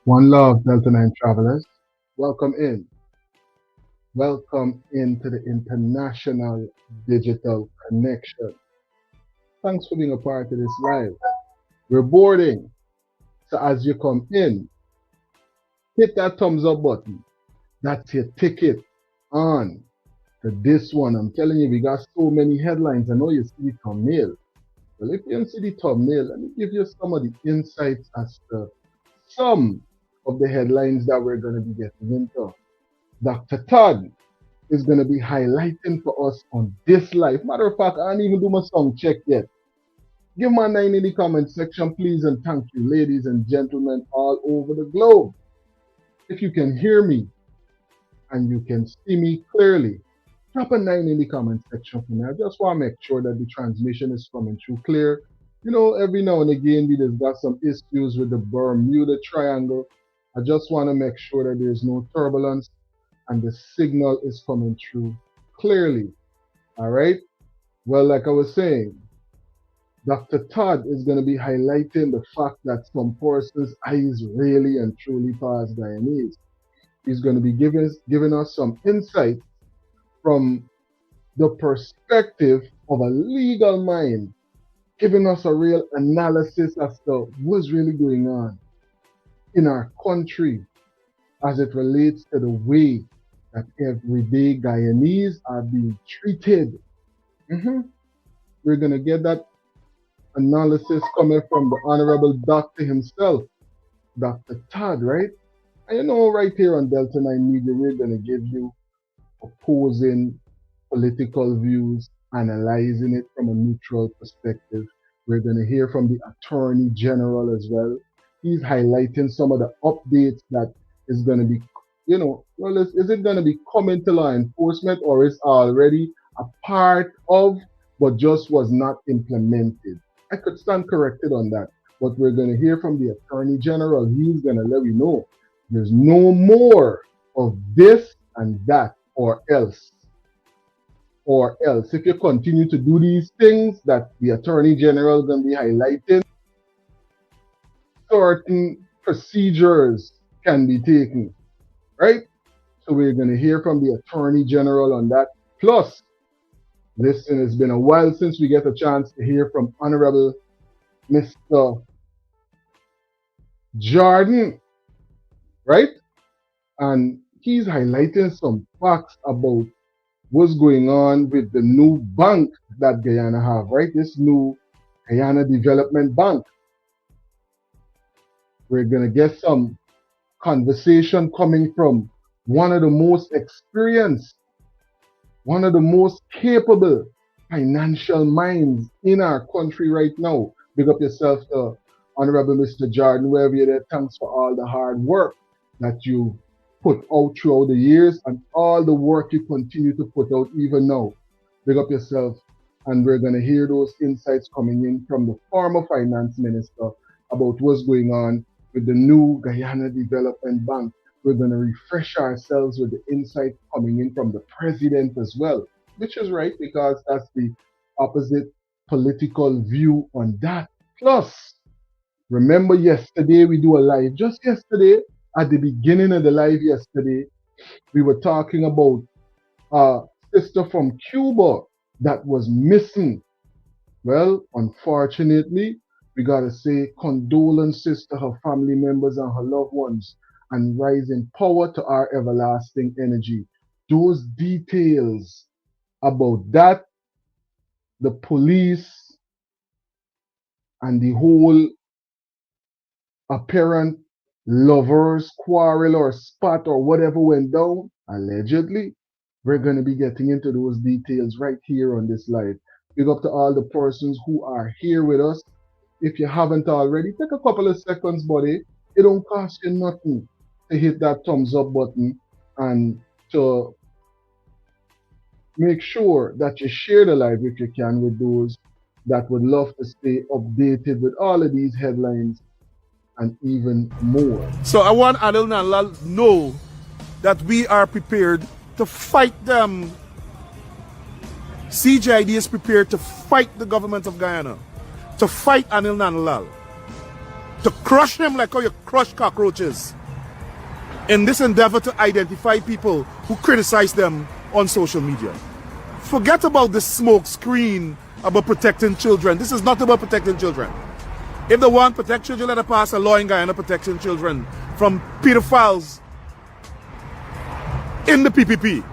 One love, Delta 9 travelers. Welcome in. Welcome into the international digital connection. Thanks for being a part of this live. We're boarding. So as you come in, hit that thumbs up button. That's your ticket on to this one. I'm telling you, we got so many headlines. I know you see the thumbnail. Well, if you don't see the thumbnail, let me give you some of the insights as to some of the headlines that we're going to be getting into. Dr. Todd is going to be highlighting for us on this live. Matter of fact, I didn't even do my song check yet. Give my 9 in the comment section, please, and thank you, ladies and gentlemen all over the globe. If you can hear me and you can see me clearly, drop a 9 in the comment section for me. I just want to make sure that the transmission is coming through clear. You know, every now and again, we just got some issues with the Bermuda Triangle. I just want to make sure that there's no turbulence and the signal is coming through clearly. All right? Well, like I was saying, Dr. Todd is going to be highlighting the fact that some persons' eyes really and truly pass Guyanese. He's going to be giving us some insight from the perspective of a legal mind, giving us a real analysis as to what's really going on in our country as it relates to the way that everyday Guyanese are being treated. We're going to get that analysis coming from the Honorable Doctor himself, Dr. Todd, right? And you know, right here on Delta 9 Media, we're going to give you opposing political views, analyzing it from a neutral perspective. We're going to hear from the Attorney General as well. He's highlighting some of the updates that is going to be, you know, well, is it going to be coming to law enforcement, or is already a part of, but just was not implemented? I could stand corrected on that, but we're going to hear from the Attorney General. He's going to let you know there's no more of this and that, or else. Or else, if you continue to do these things that the Attorney General is going to be highlighting, certain procedures can be taken, right? So we're going to hear from the Attorney General on that. Plus, listen, it's been a while since we get a chance to hear from Honorable Mr. Jordan, right? And he's highlighting some facts about what's going on with the new bank that Guyana have, right? This new Guyana Development Bank. We're going to get some conversation coming from one of the most experienced, one of the most capable financial minds in our country right now. Big up yourself, Honorable Mr. Jordan, wherever you're there. Thanks for all the hard work that you put out throughout the years and all the work you continue to put out even now. Big up yourself. And we're going to hear those insights coming in from the former finance minister about what's going on with the new Guyana Development Bank. We're going to refresh ourselves with the insight coming in from the president as well, which is right because that's the opposite political view on that. Plus, remember yesterday we do a live, just yesterday, at the beginning of the live yesterday, we were talking about a sister from Cuba that was missing. Well, unfortunately, we got to say condolences to her family members and her loved ones, and rising power to our everlasting energy. Those details about that, the police, and the whole apparent lovers quarrel or spat or whatever went down, allegedly, we're going to be getting into those details right here on this live. Big up to all the persons who are here with us. If you haven't already, take a couple of seconds, buddy. It don't cost you nothing to hit that thumbs up button and to make sure that you share the live if you can with those that would love to stay updated with all of these headlines and even more. So I want Adel Nanlal know that we are prepared to fight them. CJID is prepared to fight the government of Guyana, to fight Anil Nanlal. to crush him like how you crush cockroaches in this endeavor to identify people who criticize them on social media. Forget about the smoke screen about protecting children. This is not about protecting children. If they want to protect children, let us pass a law in Guyana protecting children from pedophiles in the PPP.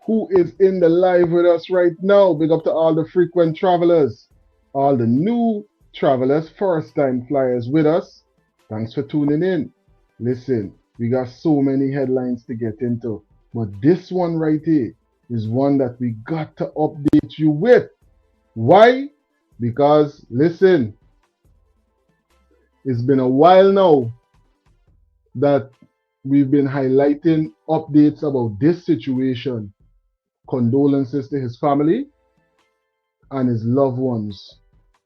Who is in the live with us right now? Big up to all the frequent travelers, all the new travelers, first time flyers with us. Thanks for tuning in. Listen, we got so many headlines to get into, but this one right here is one that we got to update you with. Why? Because listen, it's been a while now that we've been highlighting updates about this situation. Condolences to his family and his loved ones.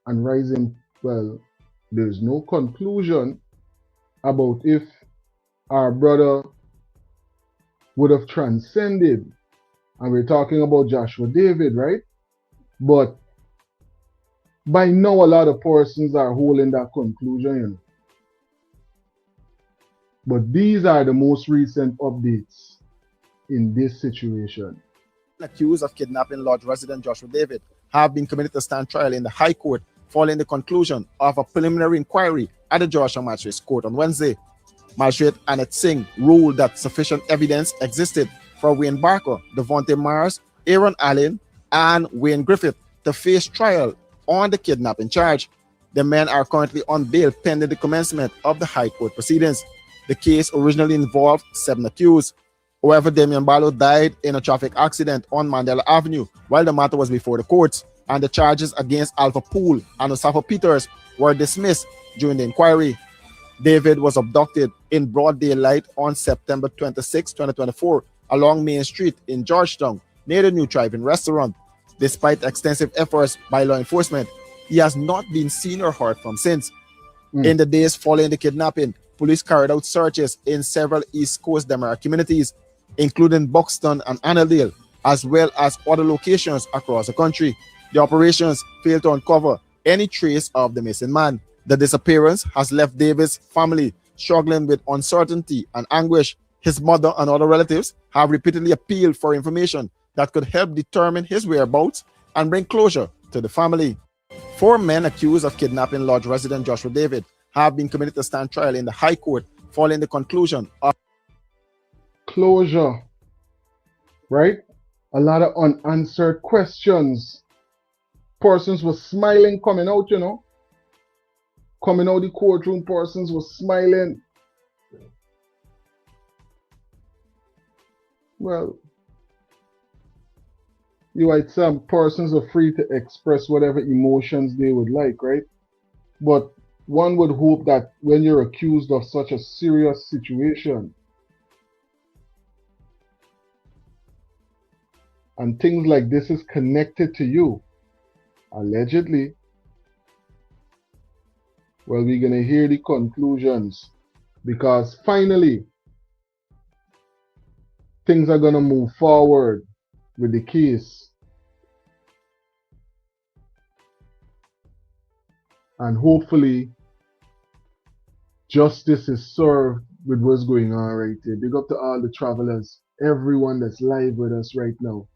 And rising, well, there's no conclusion about if our brother would have transcended. And we're talking about Joshua David, right? But by now, a lot of persons are holding that conclusion, you know. But these are the most recent updates in this situation. Accused of kidnapping Lodge resident Joshua David have been committed to stand trial in the High Court following the conclusion of a preliminary inquiry at the Georgia Magistrates Court on Wednesday. Magistrate Annette Singh ruled that sufficient evidence existed for Wayne Barker, Devontae Mars, Aaron Allen, and Wayne Griffith to face trial on the kidnapping charge. The men are currently on bail pending the commencement of the High Court proceedings. The case originally involved 7 accused. However, Damian Barlow died in a traffic accident on Mandela Avenue while the matter was before the courts, and the charges against Alpha Poole and Osafo Peters were dismissed during the inquiry. David was abducted in broad daylight on September 26, 2024, along Main Street in Georgetown, near the New Drive-In restaurant. Despite extensive efforts by law enforcement, he has not been seen or heard from since. In the days following the kidnapping, police carried out searches in several East Coast Demara communities, including Buxton and Annandale, as well as other locations across the country. The operations failed to uncover any trace of the missing man. The disappearance has left David's family struggling with uncertainty and anguish. His mother and other relatives have repeatedly appealed for information that could help determine his whereabouts and bring closure to the family. 4 men accused of kidnapping Lodge resident Joshua David have been committed to stand trial in the High Court following the conclusion of closure, right? A lot of unanswered questions. Persons were smiling coming out, you know. Coming out the courtroom, persons were smiling. Well, some persons are free to express whatever emotions they would like, right? But one would hope that when you're accused of such a serious situation, and things like this is connected to you, allegedly, well, we're going to hear the conclusions, because finally, things are going to move forward with the case. And hopefully, justice is served with what's going on right here. Big up to all the travelers, everyone that's live with us right now.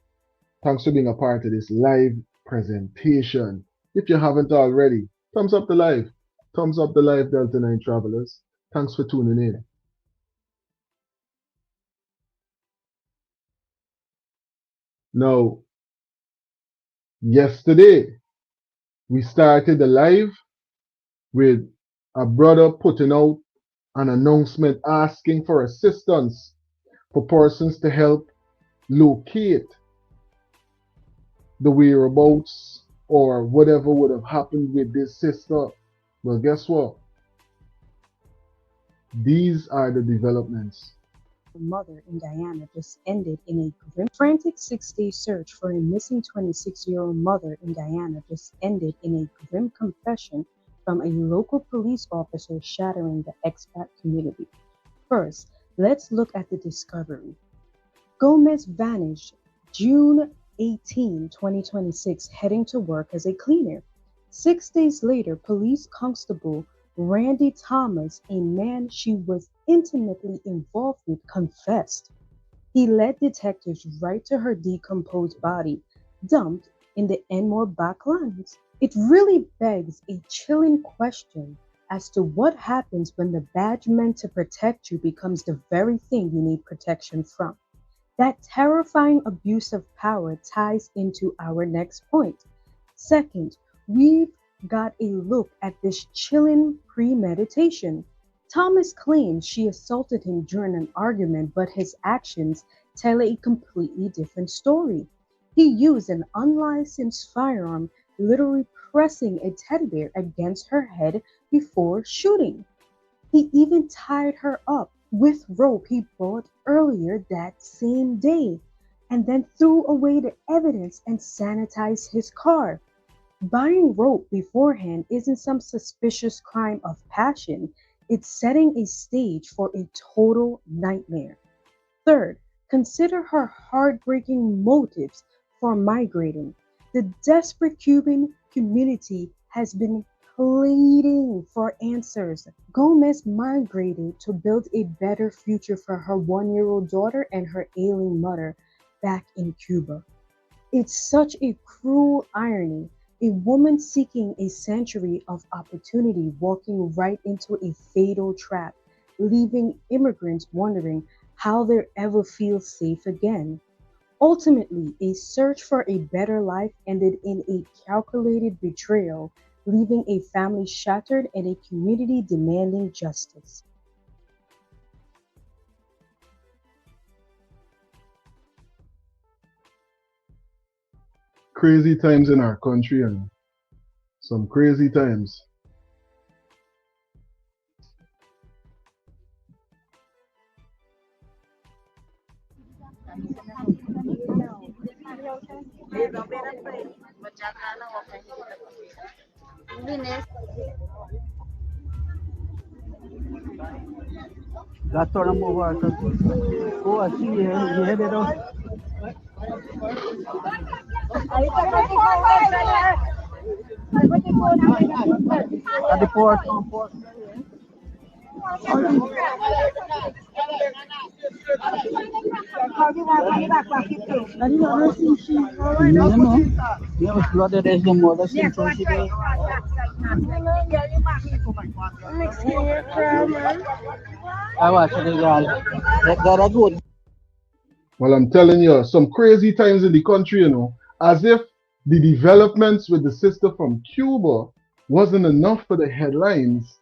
Thanks for being a part of this live presentation. If you haven't already, thumbs up the live. Thumbs up the live, Delta 9 travelers. Thanks for tuning in. Now, yesterday, we started the live with a brother putting out an announcement asking for assistance for persons to help locate the whereabouts or whatever would have happened with this sister. Well, guess what? These are the developments. Mother in Guyana just ended in a grim, frantic 6-day search for a missing 26-year-old mother in Guyana just ended in a grim confession from a local police officer shattering the expat community. First, let's look at the discovery. Gomez vanished June 18, 2026, heading to work as a cleaner. 6 days later, police constable Randy Thomas, a man she was intimately involved with, confessed. He led detectives right to her decomposed body, dumped in the Enmore backlands. It really begs a chilling question as to what happens when the badge meant to protect you becomes the very thing you need protection from. That terrifying abuse of power ties into our next point. Second, we've got a look at this chilling premeditation. Thomas claims she assaulted him during an argument, but his actions tell a completely different story. He used an unlicensed firearm, literally pressing a teddy bear against her head before shooting. He even tied her up with rope he bought earlier that same day, and then threw away the evidence and sanitized his car. Buying rope beforehand isn't some suspicious crime of passion, it's setting a stage for a total nightmare. Third, consider her heartbreaking motives for migrating. The desperate Cuban community has been pleading for answers. Gomez migrated to build a better future for her 1-year-old daughter and her ailing mother back in Cuba. It's such a cruel irony. A woman seeking a century of opportunity walking right into a fatal trap, leaving immigrants wondering how they'll ever feel safe again. Ultimately, a search for a better life ended in a calculated betrayal, leaving a family shattered and a community demanding justice. Crazy times in our country, and some crazy times. Well, I'm telling you, some crazy times in the country, as if the developments with the sister from Cuba wasn't enough for the headlines.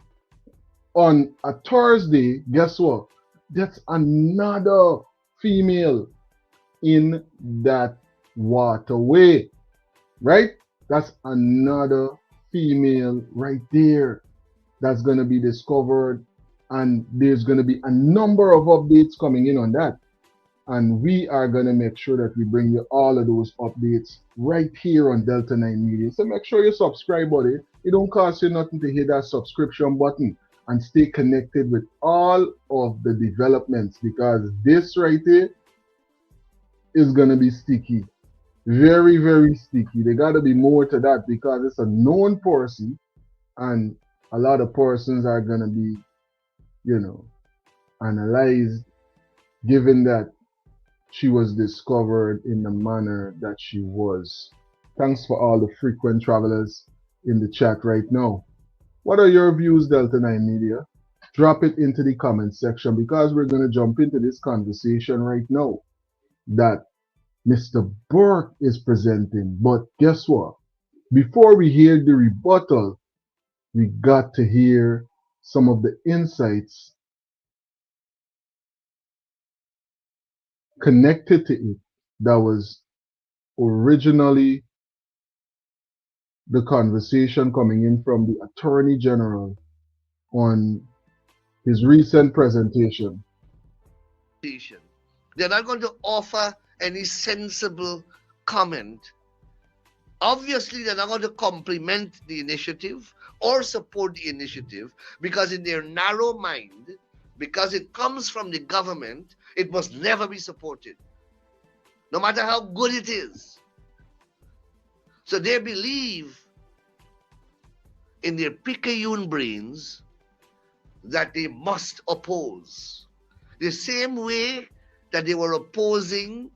On a Thursday, guess what? That's another female in that waterway, right? That's another female right there that's going to be discovered. And there's going to be a number of updates coming in on that. And we are going to make sure that we bring you all of those updates right here on Delta 9 Media. So make sure you subscribe, buddy. It don't cost you nothing to hit that subscription button and stay connected with all of the developments, because this right here is going to be sticky. Very, very sticky. There got to be more to that because it's a known person, and a lot of persons are going to be, analyzed, given that she was discovered in the manner that she was. Thanks for all the frequent travelers in the chat right now. What are your views, Delta 9 Media? Drop it into the comment section, because we're going to jump into this conversation right now that Mr. Burke is presenting. But guess what? Before we hear the rebuttal, we got to hear some of the insights connected to it that was originally the conversation coming in from the Attorney General on his recent presentation. They're not going to offer any sensible comment Obviously, they're not going to complement the initiative or support the initiative because, in their narrow mind, because it comes from the government, it must never be supported, no matter how good it is. So they believe in their picayune brains that they must oppose. The same way that they were opposing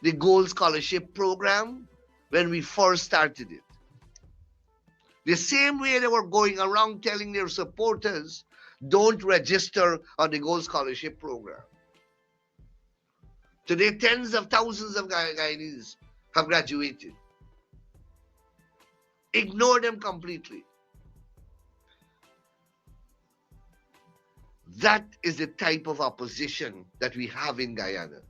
the Gold Scholarship Program when we first started it. The same way they were going around telling their supporters, don't register on the Gold Scholarship Program. Today, tens of thousands of Guyanese have graduated. Ignore them completely. That is the type of opposition that we have in Guyana.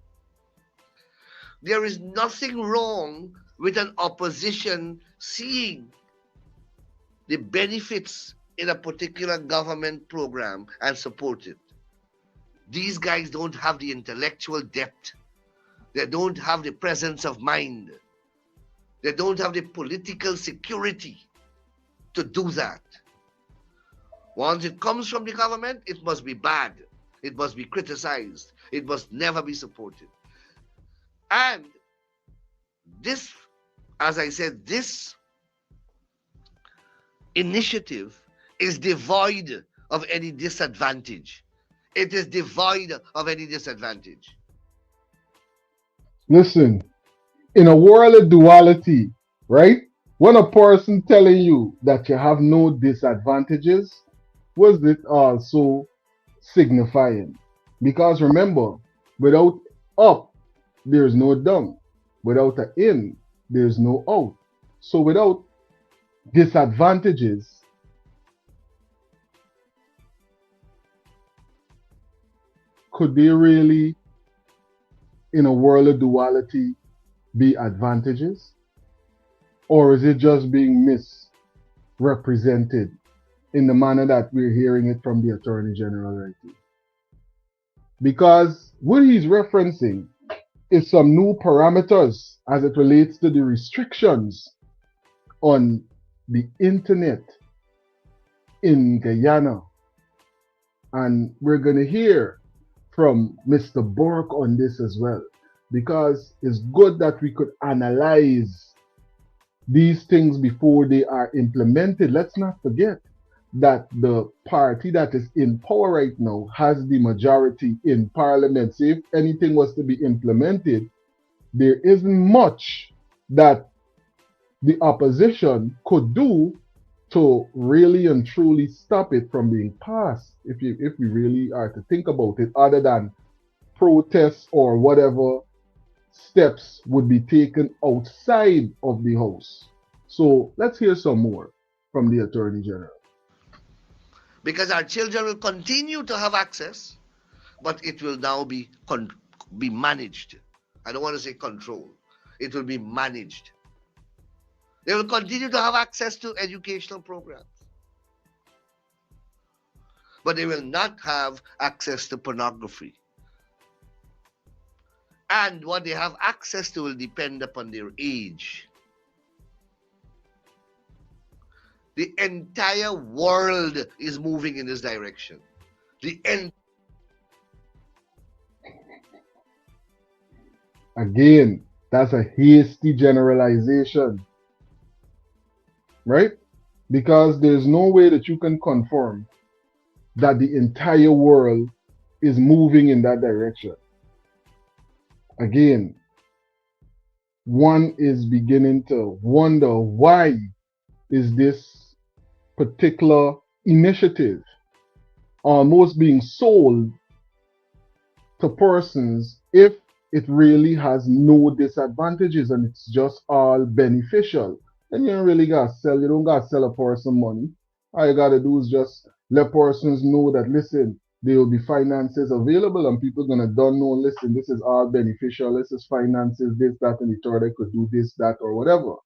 There is nothing wrong with an opposition seeing the benefits in a particular government program and support it. These guys don't have the intellectual depth. They don't have the presence of mind. They don't have the political security to do that. Once it comes from the government, it must be bad. It must be criticized. It must never be supported. And this, as I said, this initiative is devoid of any disadvantage. It is devoid of any disadvantage. Listen, in a world of duality, right? When a person telling you that you have no disadvantages, was it also signifying? Because remember, without up, there's no down. Without an in, there's no out. So without disadvantages, could they really, in a world of duality, be advantages? Or is it just being misrepresented in the manner that we're hearing it from the Attorney General right now? Because what he's referencing is some new parameters as it relates to the restrictions on the internet in Guyana. And we're going to hear from Mr. Burke on this as well, because it's good that we could analyze these things before they are implemented. Let's not forget that the party that is in power right now has the majority in parliament. So if anything was to be implemented, there isn't much that the opposition could do to really and truly stop it from being passed, if we really are to think about it, other than protests or whatever steps would be taken outside of the House. So let's hear some more from the Attorney General. Because our children will continue to have access, but it will now be managed. I don't want to say controlled. It will be managed. They will continue to have access to educational programs, but they will not have access to pornography. And what they have access to will depend upon their age. The entire world is moving in this direction. Again, that's a hasty generalization, right? Because there's no way that you can confirm that the entire world is moving in that direction. Again, one is beginning to wonder, why is this particular initiative almost being sold to persons if it really has no disadvantages and it's just all beneficial? Then you don't really gotta sell. You don't gotta sell a person money. All you gotta do is just let persons know that, listen, there will be finances available, and people gonna don't know, listen, this is all beneficial. This is finances, this, that, and the third. I could do this, that, or whatever.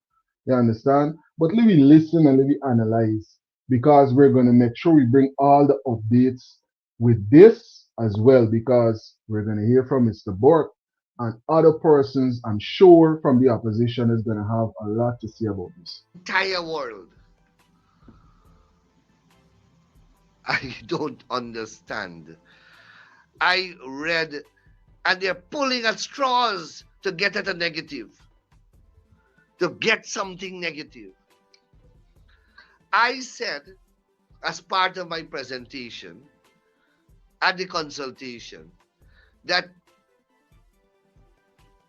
You understand? But let me listen and let me analyze, because we're gonna make sure we bring all the updates with this as well, because we're gonna hear from Mr. Burke and other persons, I'm sure, from the opposition is going to have a lot to say about this. Entire world. I don't understand. I read, and they're pulling at straws to get at a negative, to get something negative. I said, as part of my presentation at the consultation, that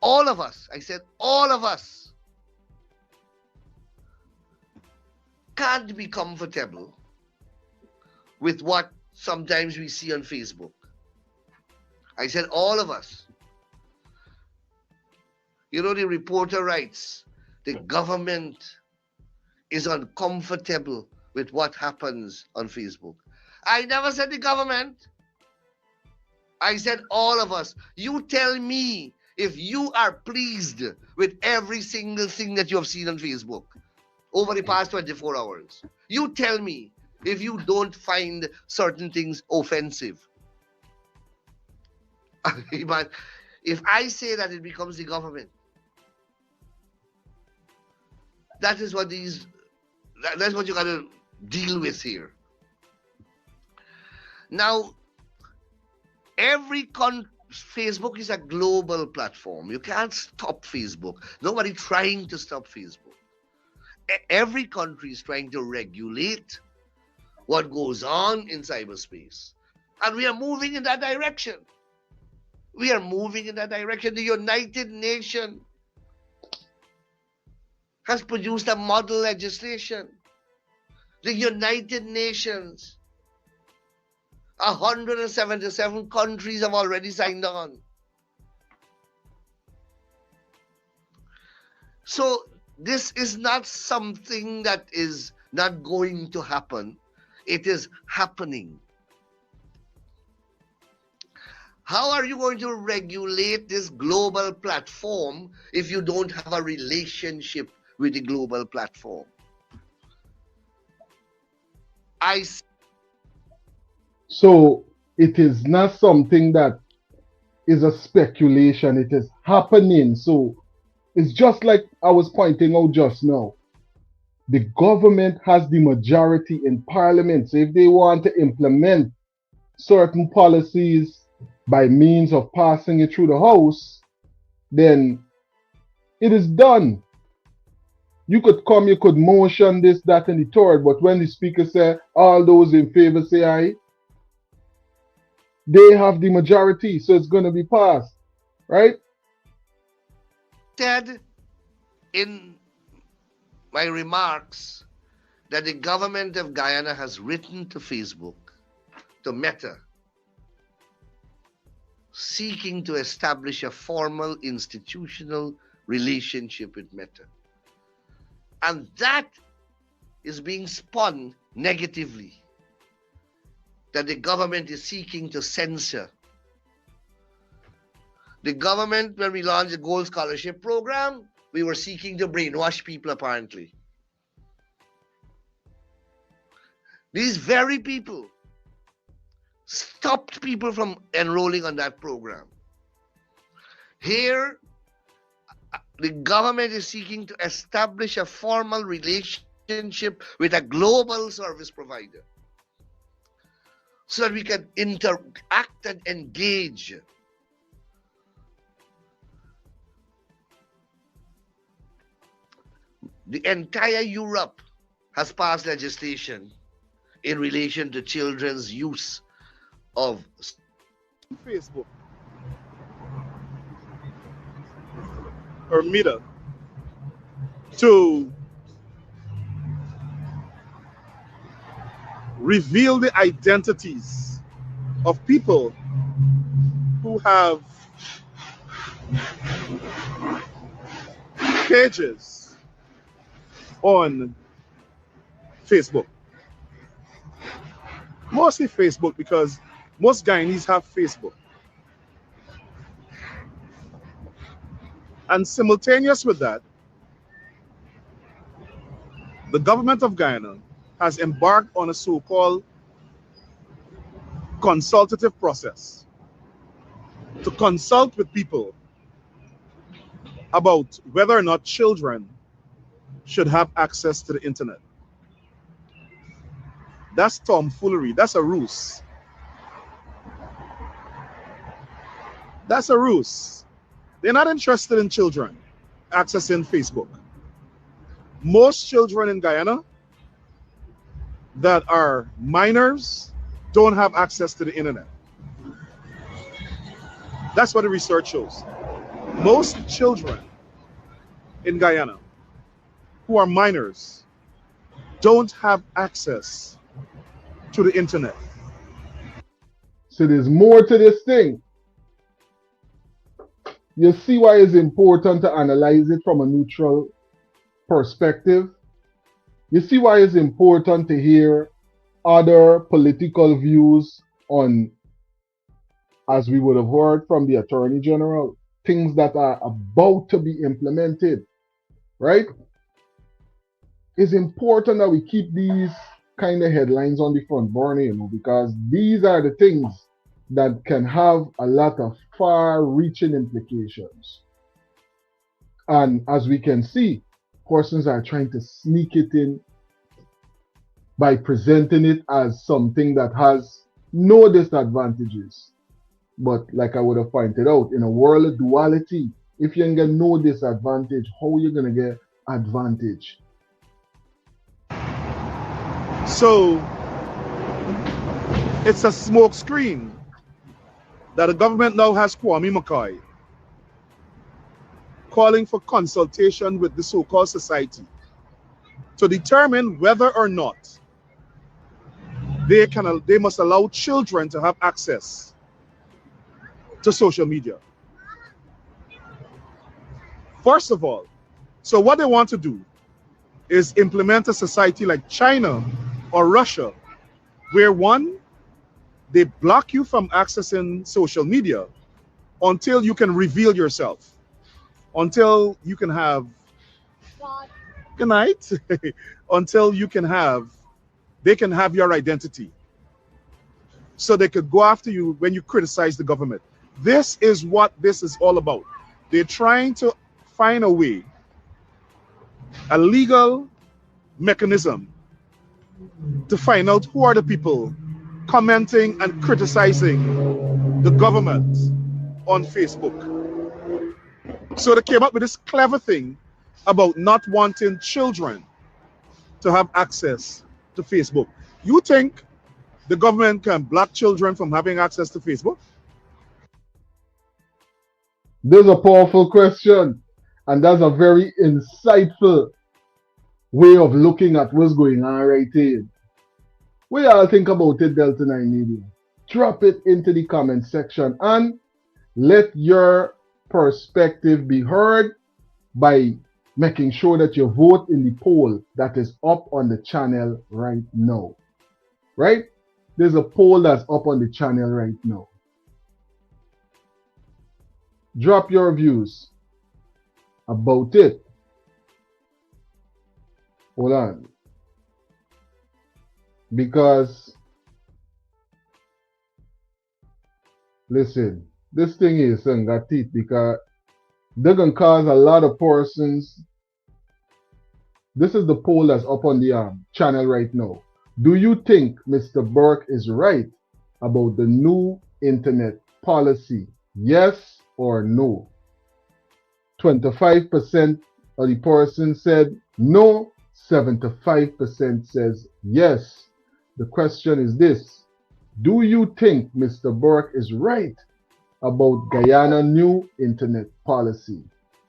all of us, I said, all of us can't be comfortable with what sometimes we see on Facebook. I said, all of us. You know, the reporter writes, the government is uncomfortable with what happens on Facebook. I never said the government. I said all of us. You tell me if you are pleased with every single thing that you have seen on Facebook over the past 24 hours. You tell me if you don't find certain things offensive. But if I say that, it becomes the government. That is what that's what you got to deal with here. Now, Facebook is a global platform. You can't stop Facebook. Nobody trying to stop Facebook. Every country is trying to regulate what goes on in cyberspace. And we are moving in that direction. We are moving in that direction. The United Nations has produced a model legislation. The United Nations, 177 countries have already signed on. So this is not something that is not going to happen. It is happening. How are you going to regulate this global platform if you don't have a relationship with the global platform? So it is not something that is a speculation. It is happening. So it's just like I was pointing out just now. The government has the majority in parliament. So if they want to implement certain policies by means of passing it through the House, then it is done. You could come, you could motion this, that, and the third, but when the speaker said all those in favor say aye, they have the majority, so it's going to be passed, right? Said in my remarks that the government of Guyana has written to Facebook, to Meta, seeking to establish a formal institutional relationship with Meta. And that is being spun negatively, that the government is seeking to censor. The government, when we launched the Gold Scholarship Program, we were seeking to brainwash people, apparently. These very people stopped people from enrolling on that program. Here, the government is seeking to establish a formal relationship with a global service provider so that we can interact and engage. The entire Europe has passed legislation in relation to children's use of Facebook or Meta to reveal the identities of people who have pages on Facebook. Mostly Facebook, because most Guyanese have Facebook. And simultaneous with that, the government of Guyana has embarked on a so-called consultative process to consult with people about whether or not children should have access to the internet. That's tomfoolery. That's a ruse. That's a ruse. They're not interested in children accessing Facebook. Most children in Guyana that are minors don't have access to the internet. That's what the research shows. Most children in Guyana who are minors don't have access to the internet. So there's more to this thing. You see why it's important to analyze it from a neutral perspective. You see why it's important to hear other political views on, as we would have heard from the Attorney General, things that are about to be implemented, right? It's important that we keep these kind of headlines on the front burner, you know, because these are the things that can have a lot of far-reaching implications. And as we can see, persons are trying to sneak it in by presenting it as something that has no disadvantages. But like I would have pointed out, in a world of duality, if you can get no disadvantage, how are you going to get advantage? So it's a smoke screen that the government now has Kwame McCoy calling for consultation with the so-called society to determine whether or not they must allow children to have access to social media. First of all, so what they want to do is implement a society like China or Russia, where one, they block you from accessing social media until you can reveal yourself, until you can have, good night, until you can have, they can have your identity. So they could go after you when you criticize the government. This is what this is all about. They're trying to find a way, a legal mechanism to find out who are the people commenting and criticizing the government on Facebook. So they came up with this clever thing about not wanting children to have access to Facebook. You think the government can block children from having access to Facebook? This is a powerful question, and that's a very insightful way of looking at what's going on right here. What y'all think about it, Delta 9 Media? Drop it into the comment section and let your perspective be heard by making sure that you vote in the poll that is up on the channel right now. Right? There's a poll that's up on the channel right now. Drop your views about it. Hold on. Because, listen, this thing is got teeth because they're going to cause a lot of persons. This is the poll that's up on the channel right now. Do you think Mr. Burke is right about the new internet policy? Yes or no? 25% of the person said no, 75% says yes. The question is this: do you think Mr. Burke is right about Guyana new internet policy?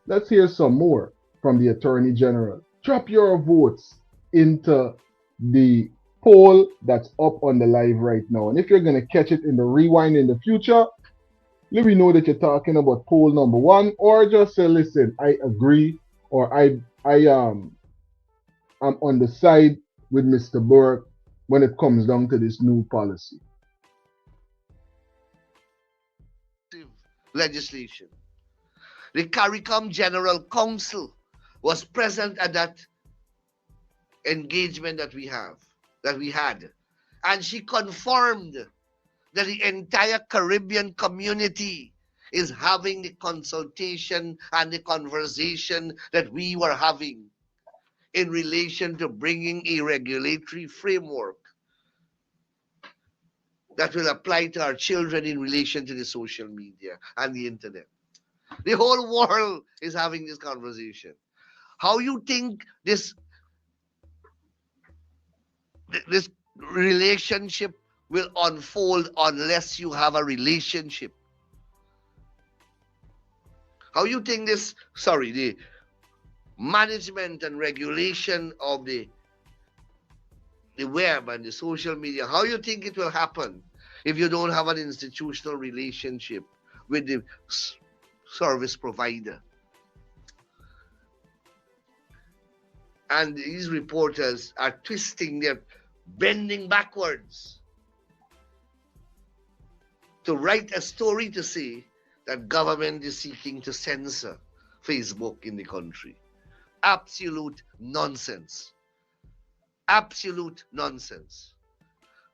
Let's hear some more from the Attorney General. Drop your votes into the poll that's up on the live right now. And if you're going to catch it in the rewind in the future, let me know that you're talking about poll number 1, or just say, listen, I agree, or I'm on the side with Mr. Burke when it comes down to this new policy. Legislation. The CARICOM General Council was present at that engagement that we had, and she confirmed that the entire Caribbean community is having the consultation and the conversation that we were having in relation to bringing a regulatory framework that will apply to our children in relation to the social media and the internet. The whole world is having this conversation. How you think this relationship will unfold unless you have a relationship? How you think the management and regulation of the web and the social media, how you think it will happen if you don't have an institutional relationship with the service provider? And these reporters are bending backwards to write a story to say that government is seeking to censor Facebook in the country. Absolute nonsense. Absolute nonsense.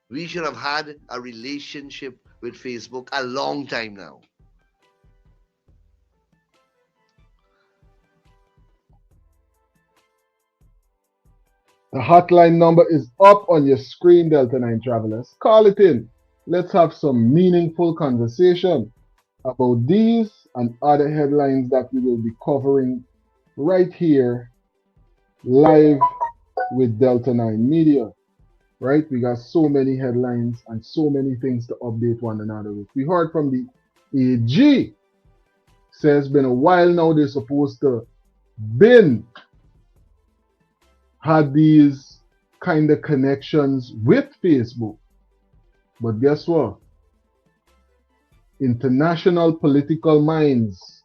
We should have had a relationship with Facebook a long time now. The hotline number is up on your screen, Delta 9 travelers. Call it in. Let's have some meaningful conversation about these and other headlines that we will be covering right here, live with Delta 9 Media. Right? We got so many headlines and so many things to update one another with. We heard from the AG. Says it's been a while now they're supposed to had these kind of connections with Facebook. But guess what? International political minds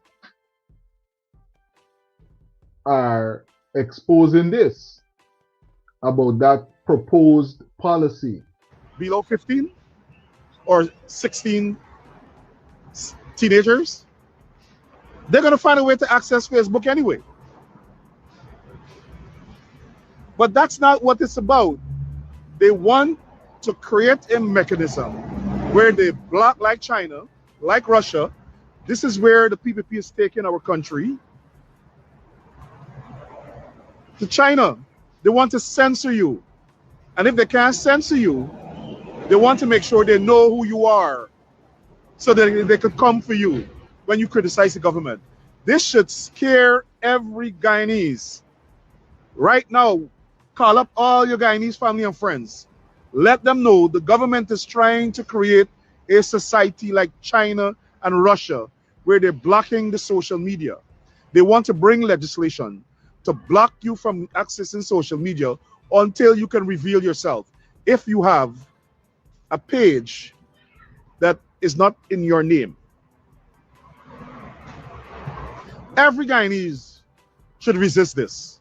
are exposing this about that proposed policy. Below 15 or 16 teenagers, they're going to find a way to access Facebook anyway. But that's not what it's about. They want to create a mechanism where they block, like China, like Russia. This is where the PPP is taking our country. To China, they want to censor you. And if they can't censor you, they want to make sure they know who you are so that they could come for you when you criticize the government. This should scare every Guyanese. Right now, call up all your Guyanese family and friends. Let them know the government is trying to create a society like China and Russia where they're blocking the social media. They want to bring legislation to block you from accessing social media until you can reveal yourself. If you have a page that is not in your name. Every Guyanese should resist this.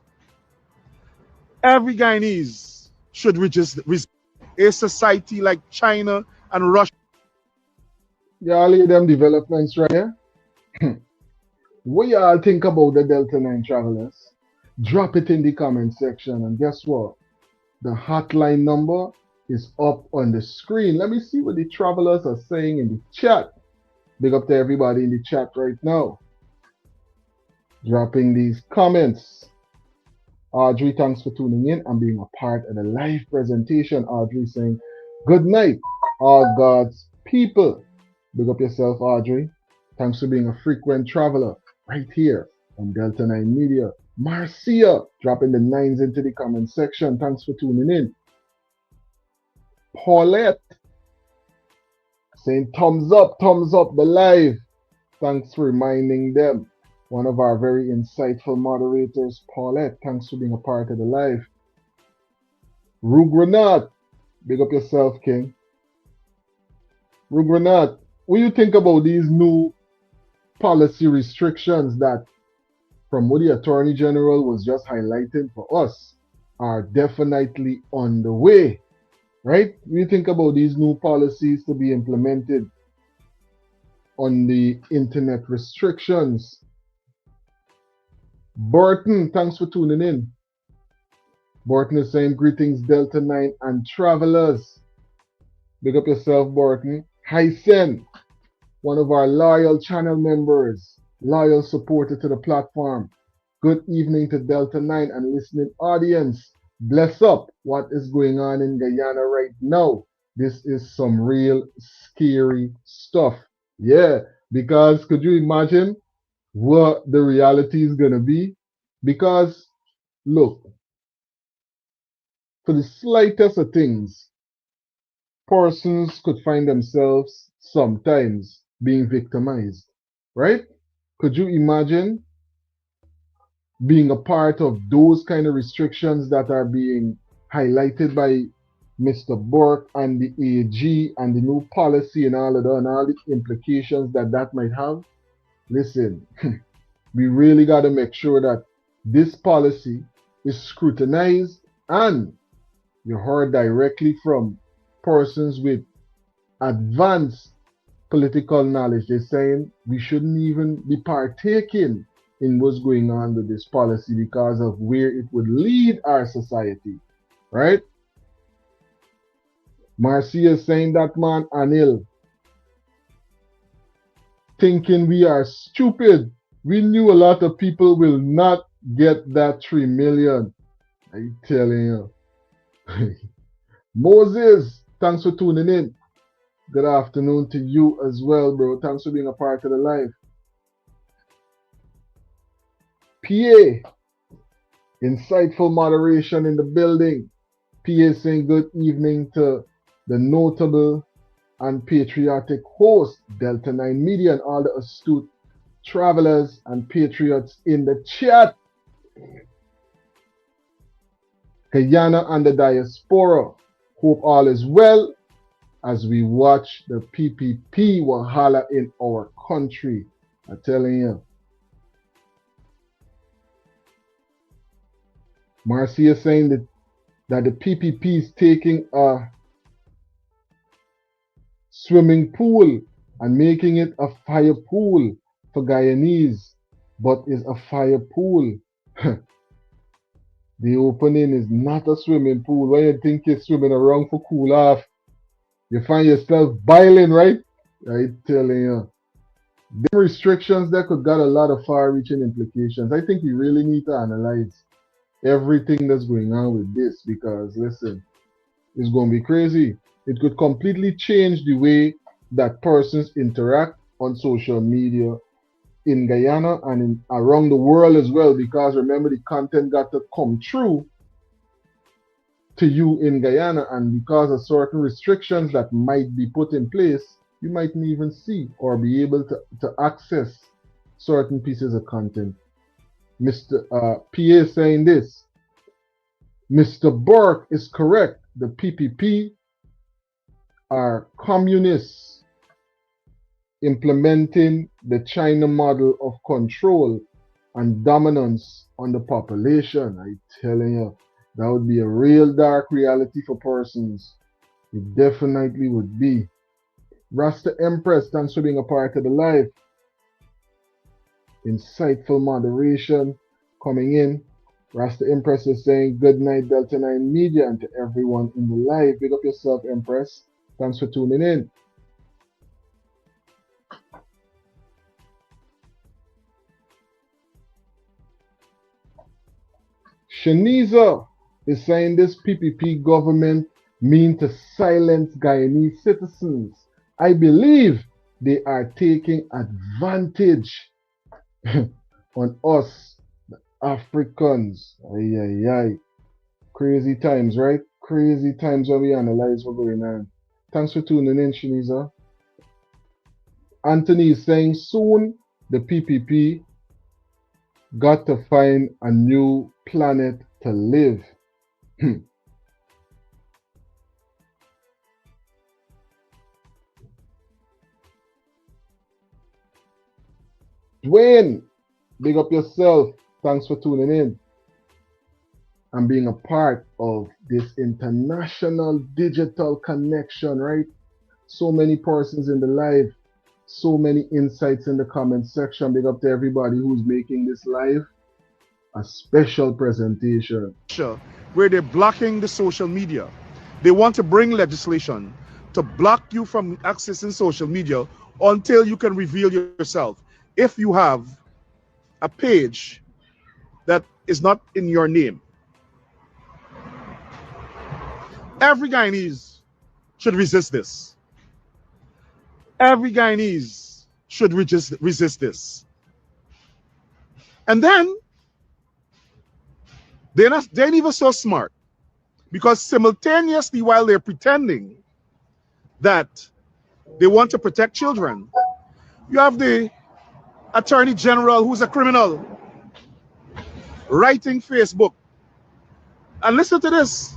Every Guyanese should resist a society like China and Russia. Y'all hear them developments right here? What y'all think about the Delta 9 travelers? Drop it in the comment section, and guess what? The hotline number is up on the screen. Let me see what the travelers are saying in the chat. Big up to everybody in the chat right now. Dropping these comments. Audrey, thanks for tuning in and being a part of the live presentation. Audrey saying, good night, all God's people. Big up yourself, Audrey. Thanks for being a frequent traveler right here on Delta 9 Media. Marcia, dropping the 9s into the comment section. Thanks for tuning in. Paulette, saying thumbs up the live. Thanks for reminding them. One of our very insightful moderators, Paulette. Thanks for being a part of the live. Rugranat, big up yourself, King. Rugranat, what do you think about these new policy restrictions that, from what the Attorney General was just highlighting for us, are definitely on the way, right? What do you think about these new policies to be implemented on the internet restrictions? Burton, thanks for tuning in. Burton is saying greetings, Delta 9 and travelers. Big up yourself, Burton. Hysen, one of our loyal channel members, loyal supporter to the platform. Good evening to Delta 9 and listening audience. Bless up what is going on in Guyana right now. This is some real scary stuff. Yeah, because could you imagine what the reality is going to be? Because, look, for the slightest of things, persons could find themselves sometimes being victimized, right? Could you imagine being a part of those kind of restrictions that are being highlighted by Mr. Burke and the AG and the new policy and all of that and all the implications that that might have? Listen, we really got to make sure that this policy is scrutinized and you heard directly from persons with advanced political knowledge. They're saying we shouldn't even be partaking in what's going on with this policy because of where it would lead our society, right? Marcia is saying that man Anil, thinking we are stupid. We knew a lot of people will not get that 3 million. I'm telling you. Moses, thanks for tuning in. Good afternoon to you as well, bro. Thanks for being a part of the live. PA, insightful moderation in the building. PA saying good evening to the notable and patriotic host, Delta 9 Media, and all the astute travelers and patriots in the chat. Guyana and the Diaspora, hope all is well as we watch the PPP wahala in our country. I'm telling you. Marcia saying that the PPP is taking a swimming pool and making it a fire pool for Guyanese, but is a fire pool. The opening is not a swimming pool. When you think you're swimming around for cool off, you find yourself boiling, right? I'm telling you. The restrictions that could got a lot of far-reaching implications. I think we really need to analyze everything that's going on with this because, listen, it's going to be crazy. It could completely change the way that persons interact on social media in Guyana and around the world as well, because remember, the content got to come through to you in Guyana, and because of certain restrictions that might be put in place, you mightn't even see or be able to access certain pieces of content. Mr. PA saying this, Mr. Burke is correct. The PPP are communists implementing the China model of control and dominance on the population. I'm telling you, that would be a real dark reality for persons. It definitely would be. Rasta Empress, thanks for being a part of the live. Insightful moderation coming in. Rasta Empress is saying good night Delta 9 Media, and to everyone in the live. Big up yourself, Empress. Thanks for tuning in. Shaniza is saying this PPP government mean to silence Guyanese citizens. I believe they are taking advantage on us, the Africans. Ay, ay, ay. Crazy times, right? Crazy times when we analyze what's going on. Thanks for tuning in, Shaniza. Anthony is saying soon the PPP got to find a new planet to live. Dwayne, big up yourself. Thanks for tuning in and being a part of this international digital connection, right? So many persons in the live, so many insights in the comment section. Big up to everybody who's making this live a special presentation. Where they're blocking the social media. They want to bring legislation to block you from accessing social media until you can reveal yourself. If you have a page that is not in your name, every Guyanese should resist this. Every Guyanese should resist this. And then they're not even so smart, because simultaneously, while they're pretending that they want to protect children, you have the Attorney General, who's a criminal, writing Facebook. And listen to this.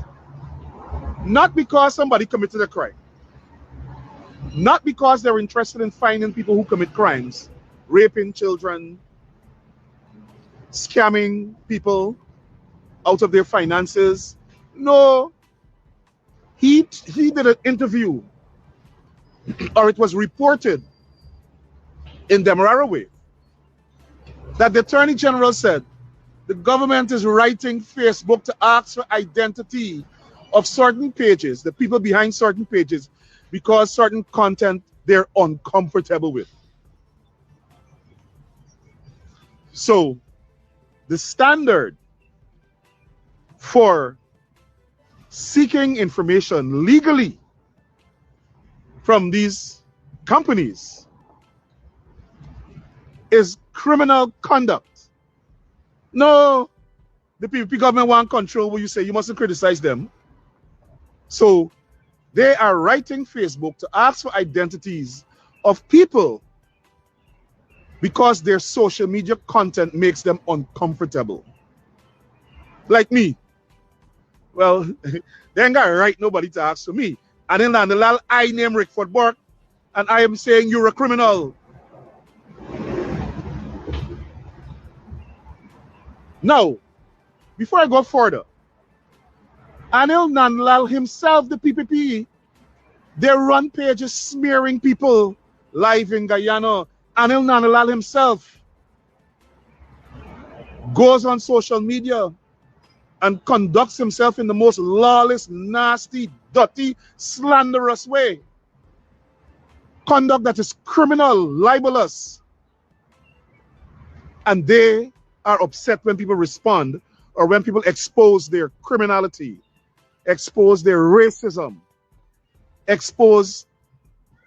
Not because somebody committed a crime, not because they're interested in finding people who commit crimes, raping children, scamming people out of their finances. No, he did an interview, or it was reported in Demerara Way, that the Attorney General said the government is writing Facebook to ask for identity of certain pages, the people behind certain pages, because certain content they're uncomfortable with. So the standard for seeking information legally from these companies is criminal conduct. No, the PPP government want control where you say you mustn't criticize them. So they are writing Facebook to ask for identities of people because their social media content makes them uncomfortable. Like me. Well, they ain't got to write nobody to ask for me. And then the lal I name Rickford Burke, and I am saying you're a criminal. Now, before I go further, Anil Nanlal himself, the PPP, they run pages smearing people live in Guyana. Anil Nanlal himself goes on social media and conducts himself in the most lawless, nasty, dirty, slanderous way. Conduct that is criminal, libelous. And they are upset when people respond, or when people expose their criminality, expose their racism, expose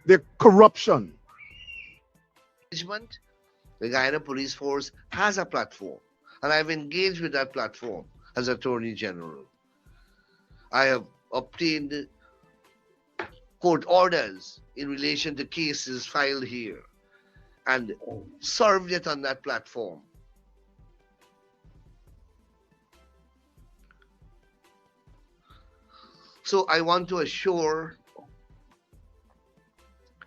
their corruption. The Guyana Police Force has a platform, and I've engaged with that platform as Attorney General. I have obtained court orders in relation to cases filed here and served it on that platform. So I want to assure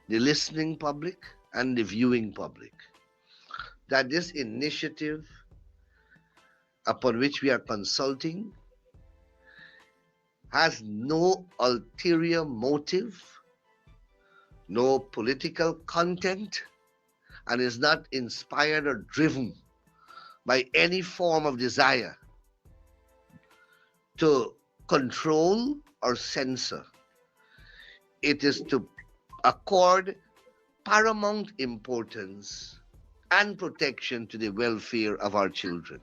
the listening public and the viewing public that this initiative upon which we are consulting has no ulterior motive, no political content, and is not inspired or driven by any form of desire to control or censor. It is to accord paramount importance and protection to the welfare of our children.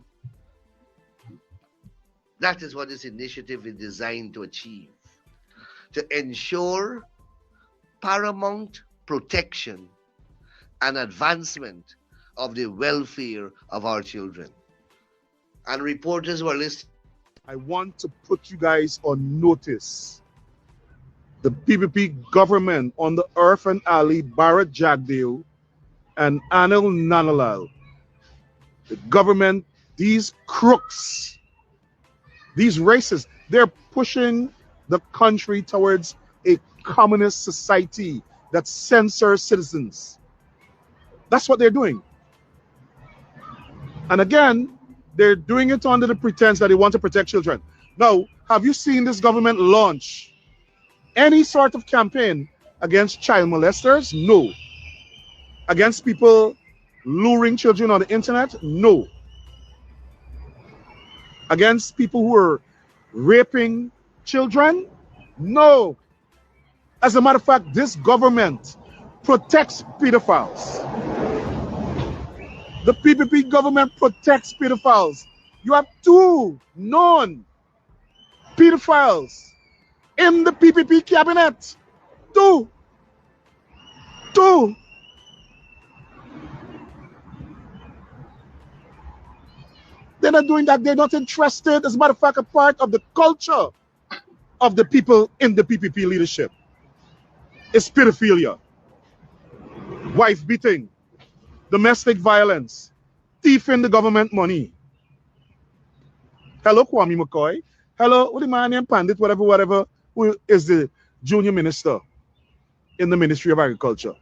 That is what this initiative is designed to achieve, to ensure paramount protection and advancement of the welfare of our children. And reporters who are listening, I want to put you guys on notice. The PPP government on the Irfan Ali, Barrett Jagdeo, and Anil Nanalal, the government, these crooks, these racists, they're pushing the country towards a communist society that censors citizens. That's what they're doing. And again, they're doing it under the pretense that they want to protect children. Now, have you seen this government launch any sort of campaign against child molesters? No. Against people luring children on the internet? No. Against people who are raping children? No. As a matter of fact, this government protects pedophiles. The PPP government protects pedophiles. You have two known pedophiles in the PPP cabinet. Two. They're not doing that. They're not interested. As a matter of fact, a part of the culture of the people in the PPP leadership is pedophilia, wife beating, domestic violence, thieving the government money. Hello, Kwame McCoy. Hello, what the man named Pandit, whatever, who is the junior minister in the Ministry of Agriculture.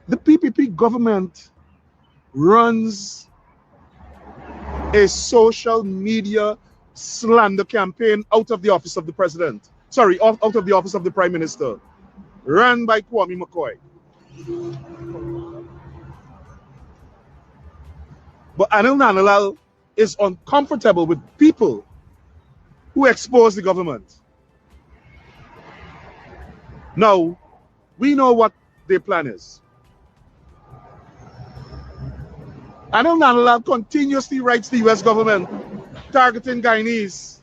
The PPP government runs a social media slander campaign out of the office of the president. Sorry, out of the office of the prime minister, run by Kwame McCoy. But Anil Nanalal is uncomfortable with people who expose the government. Now, we know what their plan is. Anil Nanalal continuously writes the US government targeting Guyanese.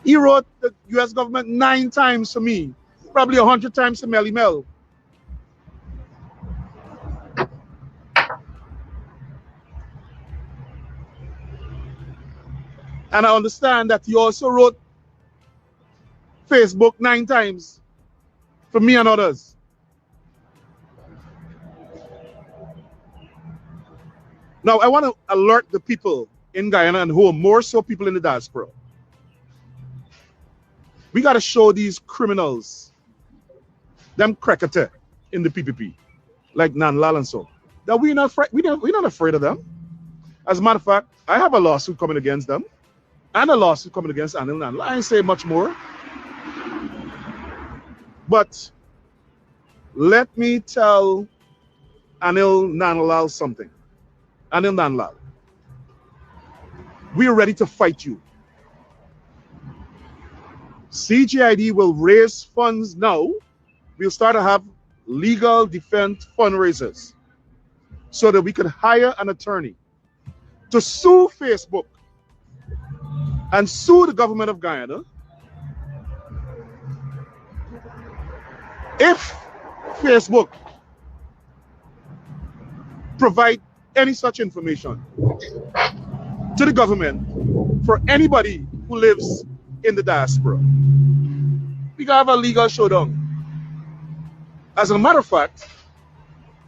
He wrote the US government 9 times to me, probably 100 times to Melly Mel. And I understand that he also wrote Facebook 9 times for me and others. Now, I want to alert the people in Guyana and home, more so people in the diaspora. We got to show these criminals, them crackete in the PPP, like Nanlal and so, that we're not afraid of them. As a matter of fact, I have a lawsuit coming against them and a lawsuit coming against Anil Nanlal. I ain't say much more. But let me tell Anil Nanlal something. Anil Nanlal, we are ready to fight you. CGID will raise funds now. We'll start to have legal defense fundraisers so that we can hire an attorney to sue Facebook and sue the government of Guyana if Facebook provide any such information to the government for anybody who lives in the diaspora. We can have a legal showdown. As a matter of fact,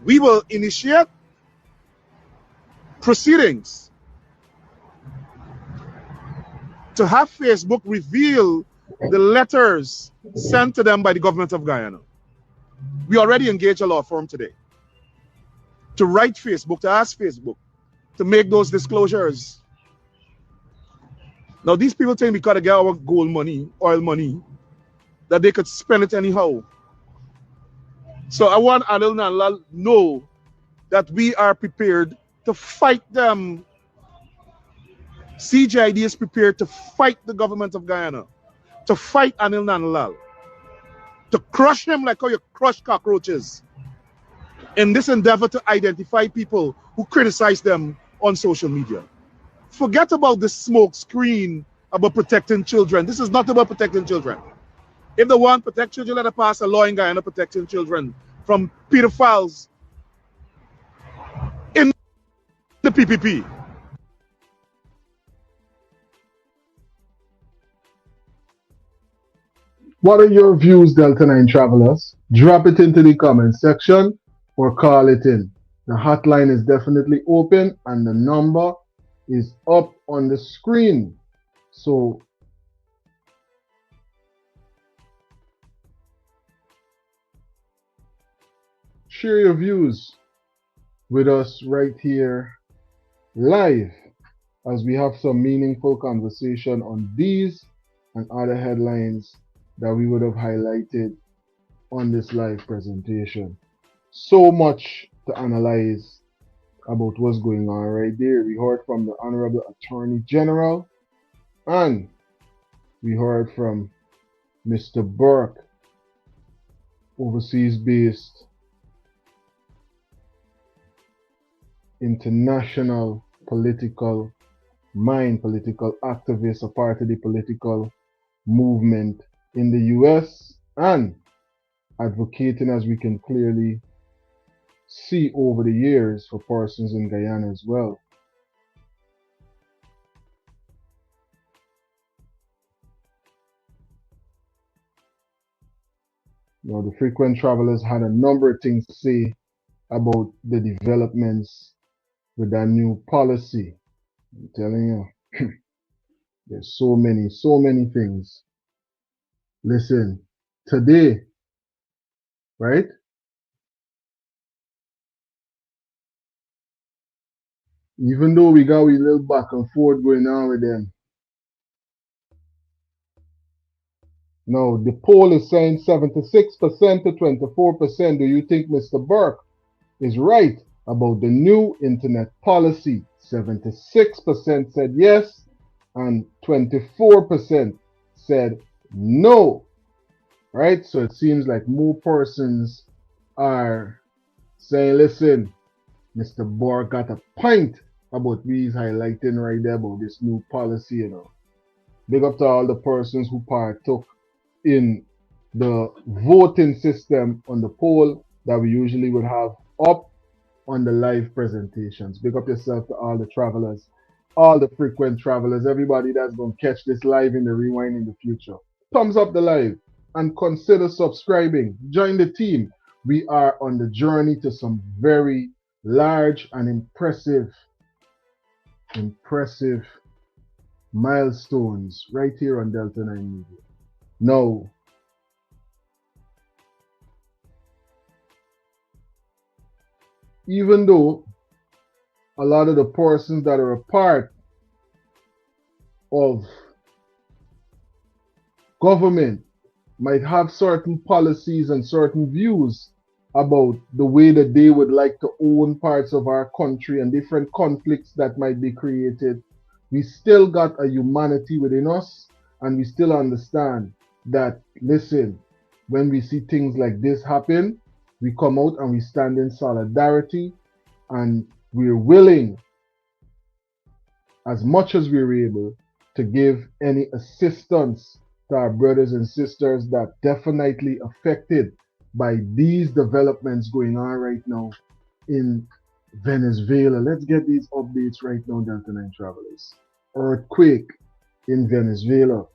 we will initiate proceedings to have Facebook reveal the letters sent to them by the government of Guyana. We already engaged a law firm today to write Facebook, to ask Facebook to make those disclosures. Now, these people think because they get our gold money, oil money, that they could spend it anyhow. So I want Anil Nanlal know that we are prepared to fight them. CGID is prepared to fight the government of Guyana, to fight Anil Nanlal, to crush him like how you crush cockroaches in this endeavor to identify people who criticize them on social media. Forget about this smoke screen about protecting children. This is not about protecting children. If they want to protect children, let them pass a law in Guyana protecting children from pedophiles in the PPP. What are your views, Delta 9 travelers? Drop it into the comment section or call it in. The hotline is definitely open and the number is up on the screen. So share your views with us right here live as we have some meaningful conversation on these and other headlines that we would have highlighted on this live presentation. So much to analyze about what's going on right there. We heard from the Honorable Attorney General And we heard from Mr. Burke, overseas-based international political mind, political activist, a part of the political movement in the US, and advocating, as we can clearly see over the years, for persons in Guyana as well. Now, the frequent travelers had a number of things to say about the developments with that new policy. I'm telling you, there's so many things. Listen, today, right? Even though we got a little back and forth going on with them, no, the poll is saying 76% to 24%. Do you think Mr. Burke is right about the new internet policy? 76% said yes, and 24% said no. Right? So it seems like more persons are saying, listen, Mr. Burke got a point about what he's highlighting right there about this new policy, you know. Big up to all the persons who partook in the voting system on the poll that we usually would have up on the live presentations. Big up yourself to all the travelers, all the frequent travelers, everybody that's going to catch this live in the rewind in the future. Thumbs up the live and consider subscribing. Join the team. We are on the journey to some very large and impressive milestones right here on Delta 9 Media. Now, even though a lot of the persons that are a part of government might have certain policies and certain views about the way that they would like to own parts of our country and different conflicts that might be created, we still got a humanity within us, and we still understand that, listen, when we see things like this happen, we come out and we stand in solidarity, and we're willing, as much as we're able, to give any assistance to our brothers and sisters that definitely affected by these developments going on right now in Venezuela. Let's get these updates right now, Delta 9 travelers. Earthquake in Venezuela.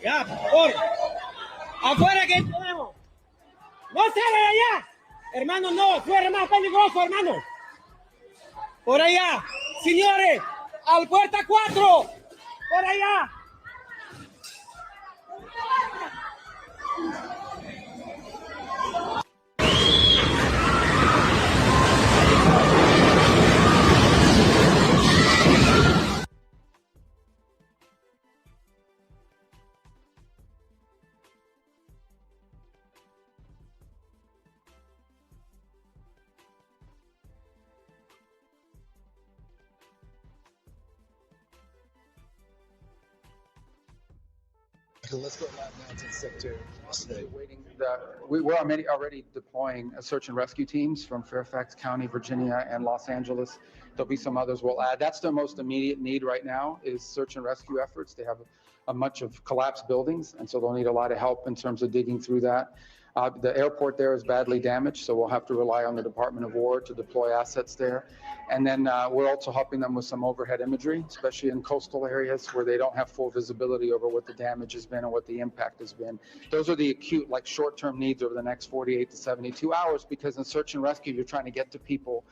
Ya, por afuera que tenemos. No sale de allá. Hermano, no, fuera más peligroso, hermano. Por allá, señores, al puerta 4. Por allá. Let's go now to sector. We're already deploying search and rescue teams from Fairfax County, Virginia, and Los Angeles. There'll be some others we'll add. That's the most immediate need right now is search and rescue efforts. They have a much of collapsed buildings, and so they'll need a lot of help in terms of digging through that. The airport there is badly damaged, so we'll have to rely on the Department of War to deploy assets there. And then we're also helping them with some overhead imagery, especially in coastal areas where they don't have full visibility over what the damage has been and what the impact has been. Those are the acute, like short-term needs over the next 48 to 72 hours, because in search and rescue, you're trying to get to people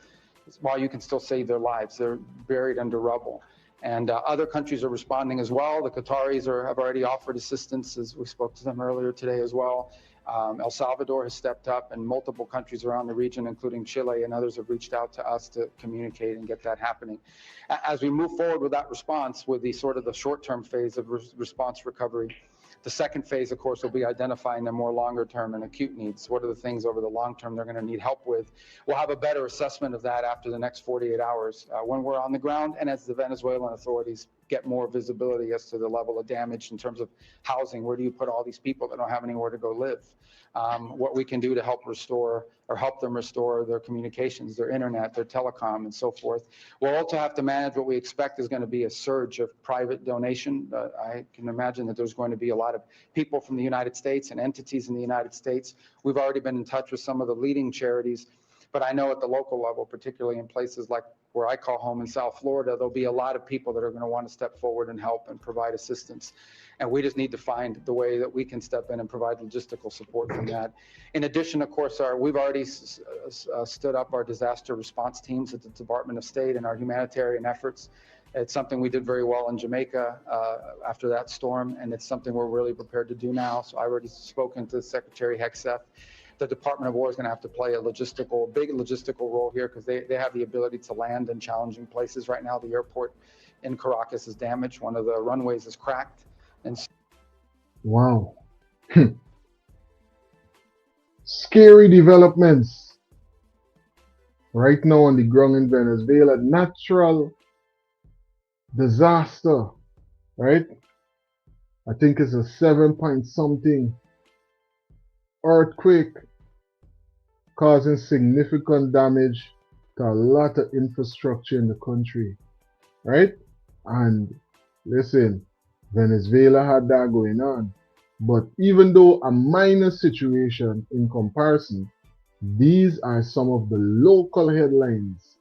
while you can still save their lives. They're buried under rubble. And other countries are responding as well. The Qataris have already offered assistance, as we spoke to them earlier today as well. El Salvador has stepped up, and multiple countries around the region, including Chile and others, have reached out to us to communicate and get that happening. As we move forward with that response, with the sort of the short-term phase of response recovery, the second phase, of course, will be identifying the more longer-term and acute needs. What are the things over the long term they're going to need help with? We'll have a better assessment of that after the next 48 hours when we're on the ground, and as the Venezuelan authorities get more visibility as to the level of damage in terms of housing. Where do you put all these people that don't have anywhere to go live? What we can do to help restore or help them restore their communications, their internet, their telecom, and so forth. We'll also have to manage what we expect is going to be a surge of private donation. I can imagine that there's going to be a lot of people from the United States and entities in the United States. We've already been in touch with some of the leading charities, but I know at the local level, particularly in places like where I call home in South Florida, there'll be a lot of people that are going to want to step forward and help and provide assistance. And we just need to find the way that we can step in and provide logistical support from that. In addition, of course, we've already stood up our disaster response teams at the Department of State and our humanitarian efforts. It's something we did very well in Jamaica after that storm, and it's something we're really prepared to do now. So I've already spoken to Secretary Hegseth. The Department of War is going to have to play a big logistical role here, because they have the ability to land in challenging places. Right now, the airport in Caracas is damaged. One of the runways is cracked. And wow. Scary developments right now on the ground in Venezuela. Natural disaster, right? I think it's a 7-point-something earthquake causing significant damage to a lot of infrastructure in the country, right? And listen, Venezuela had that going on. But even though a minor situation in comparison, these are some of the local headlines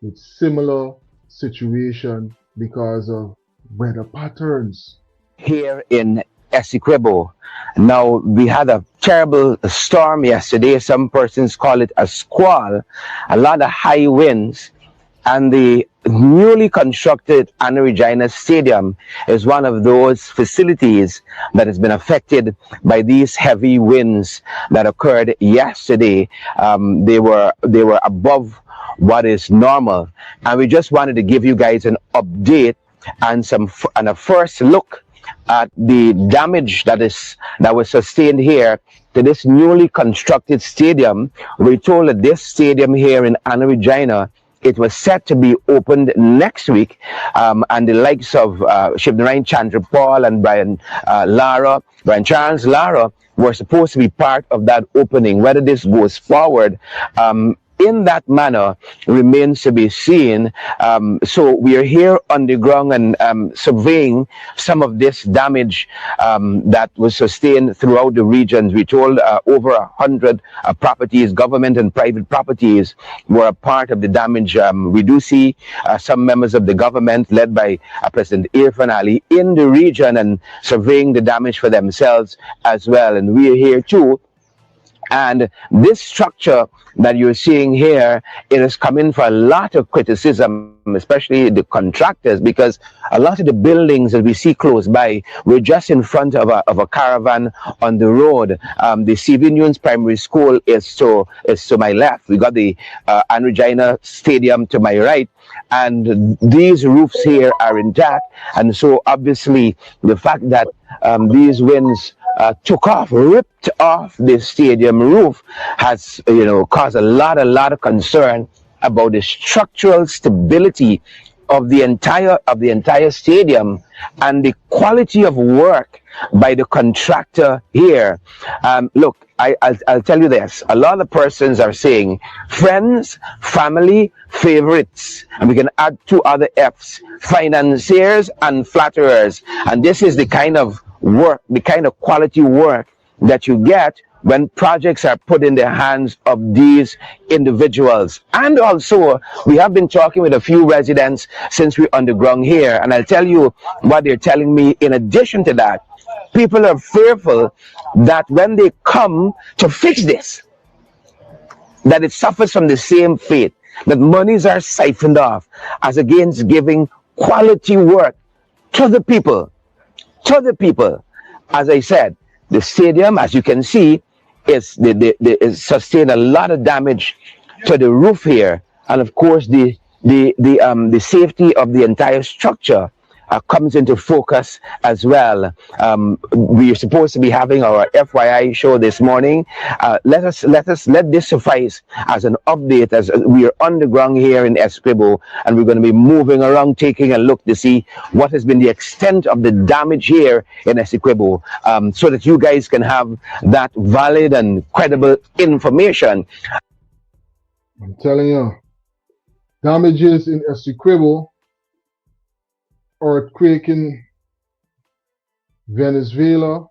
with similar situation because of weather patterns. Here in Essequibo. Now, we had a terrible storm yesterday. Some persons call it a squall. A lot of high winds. And the newly constructed Regina Stadium is one of those facilities that has been affected by these heavy winds that occurred yesterday. They were above what is normal. And we just wanted to give you guys an update and a first look at the damage that was sustained here to this newly constructed stadium. We told that this stadium here in Regina, it was set to be opened next week, and the likes of Shivnarayan Chandrapal and Brian Charles Lara were supposed to be part of that opening. Whether this goes forward in that manner remains to be seen. So we are here on the ground and surveying some of this damage that was sustained throughout the regions. We told over 100 properties, government and private properties, were a part of the damage. We do see some members of the government led by President Irfan Ali in the region and surveying the damage for themselves as well. And we are here too. And this structure that you're seeing here, it has come in for a lot of criticism, especially the contractors, because a lot of the buildings that we see close by, we're just in front of a caravan on the road. The Civic Primary School is to my left. We got the Regina Stadium to my right. And these roofs here are intact. And so obviously the fact that these winds ripped off the stadium roof has, caused a lot of concern about the structural stability of the entire stadium and the quality of work by the contractor here. Look, I'll tell you this. A lot of persons are saying friends, family, favorites, and we can add 2 other F's, financiers and flatterers. And this is the kind of work, the kind of quality work that you get when projects are put in the hands of these individuals. And also, we have been talking with a few residents since we're on the ground here, and I'll tell you what they're telling me. In addition to that, people are fearful that when they come to fix this, that it suffers from the same fate, that monies are siphoned off as against giving quality work to the people. To the people. As I said, the stadium, as you can see, is sustained a lot of damage to the roof here, and of course the safety of the entire structure comes into focus as well. We are supposed to be having our FYI show this morning. Let this suffice as an update, as we are on the ground here in Essequibo, and we're going to be moving around, taking a look to see what has been the extent of the damage here in Essequibo, so that you guys can have that valid and credible information. I'm telling you, damages in Essequibo, earthquake in Venezuela,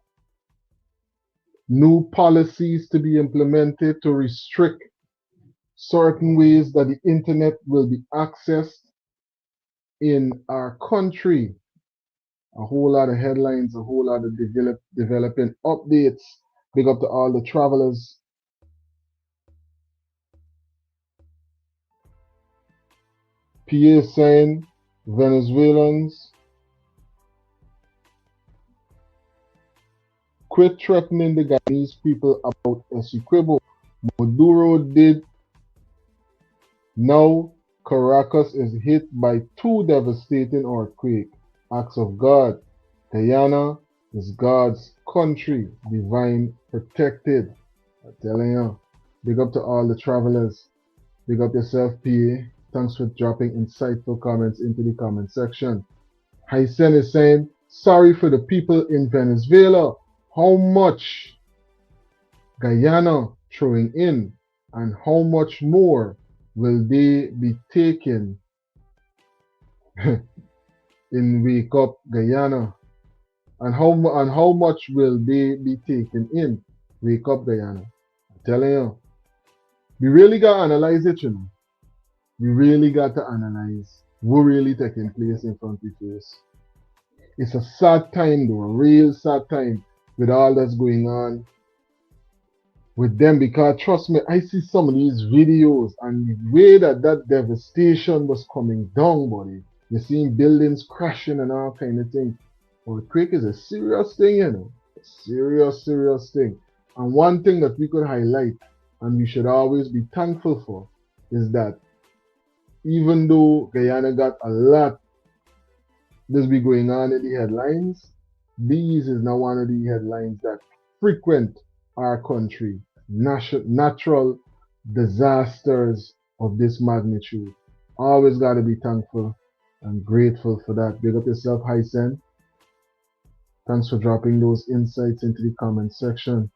new policies to be implemented to restrict certain ways that the internet will be accessed in our country. A whole lot of headlines, a whole lot of developing updates. Big up to all the travelers. PA saying Venezuelans, quit threatening the Guyanese people about Essequibo. Maduro did. Now Caracas is hit by two devastating earthquakes. Acts of God. Guyana is God's country, divine protected. I'm telling you. Big up to all the travelers. Big up yourself, PA. Thanks for dropping insightful comments into the comment section. Hysen is saying, sorry for the people in Venezuela. How much Guyana throwing in, and how much more will they be taken in Wake Up Guyana? And how much will they be taken in Wake Up Guyana? I'm telling you, we really got to analyze it, you know. We really got to analyze what really taking place in front of us. It's a sad time though, a real sad time with all that's going on with them, because trust me, I see some of these videos and the way that devastation was coming down, buddy. You're seeing buildings crashing and all kind of things. Earthquake is a serious thing, you know. A serious, serious thing. And one thing that we could highlight and we should always be thankful for is that even though Guyana got a lot that's been going on in the headlines, these is now one of the headlines that frequent our country. Natural disasters of this magnitude. Always got to be thankful and grateful for that. Big up yourself, Hysen. Thanks for dropping those insights into the comment section.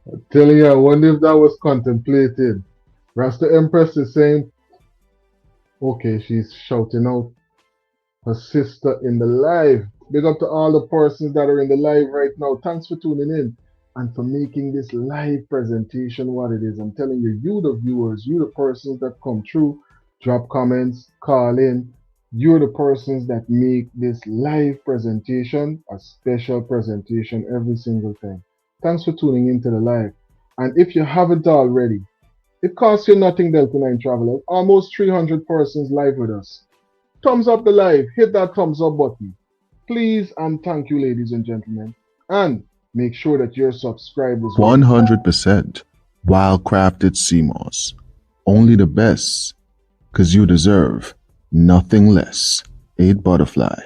I'm telling you, I wonder if that was contemplated. Rasta Empress is saying, okay, she's shouting out her sister in the live. Big up to all the persons that are in the live right now. Thanks for tuning in and for making this live presentation what it is. I'm telling you, you the viewers, you the persons that come through, drop comments, call in. You're the persons that make this live presentation a special presentation every single time. Thanks for tuning into the live. And if you haven't already, it costs you nothing, Delta 9 Travelers. Almost 300 persons live with us. Thumbs up the live. Hit that thumbs up button. Please and thank you, ladies and gentlemen. And make sure that you're subscribed as well. 100% wildcrafted CMOS. Only the best, because you deserve nothing less. 8 Butterfly.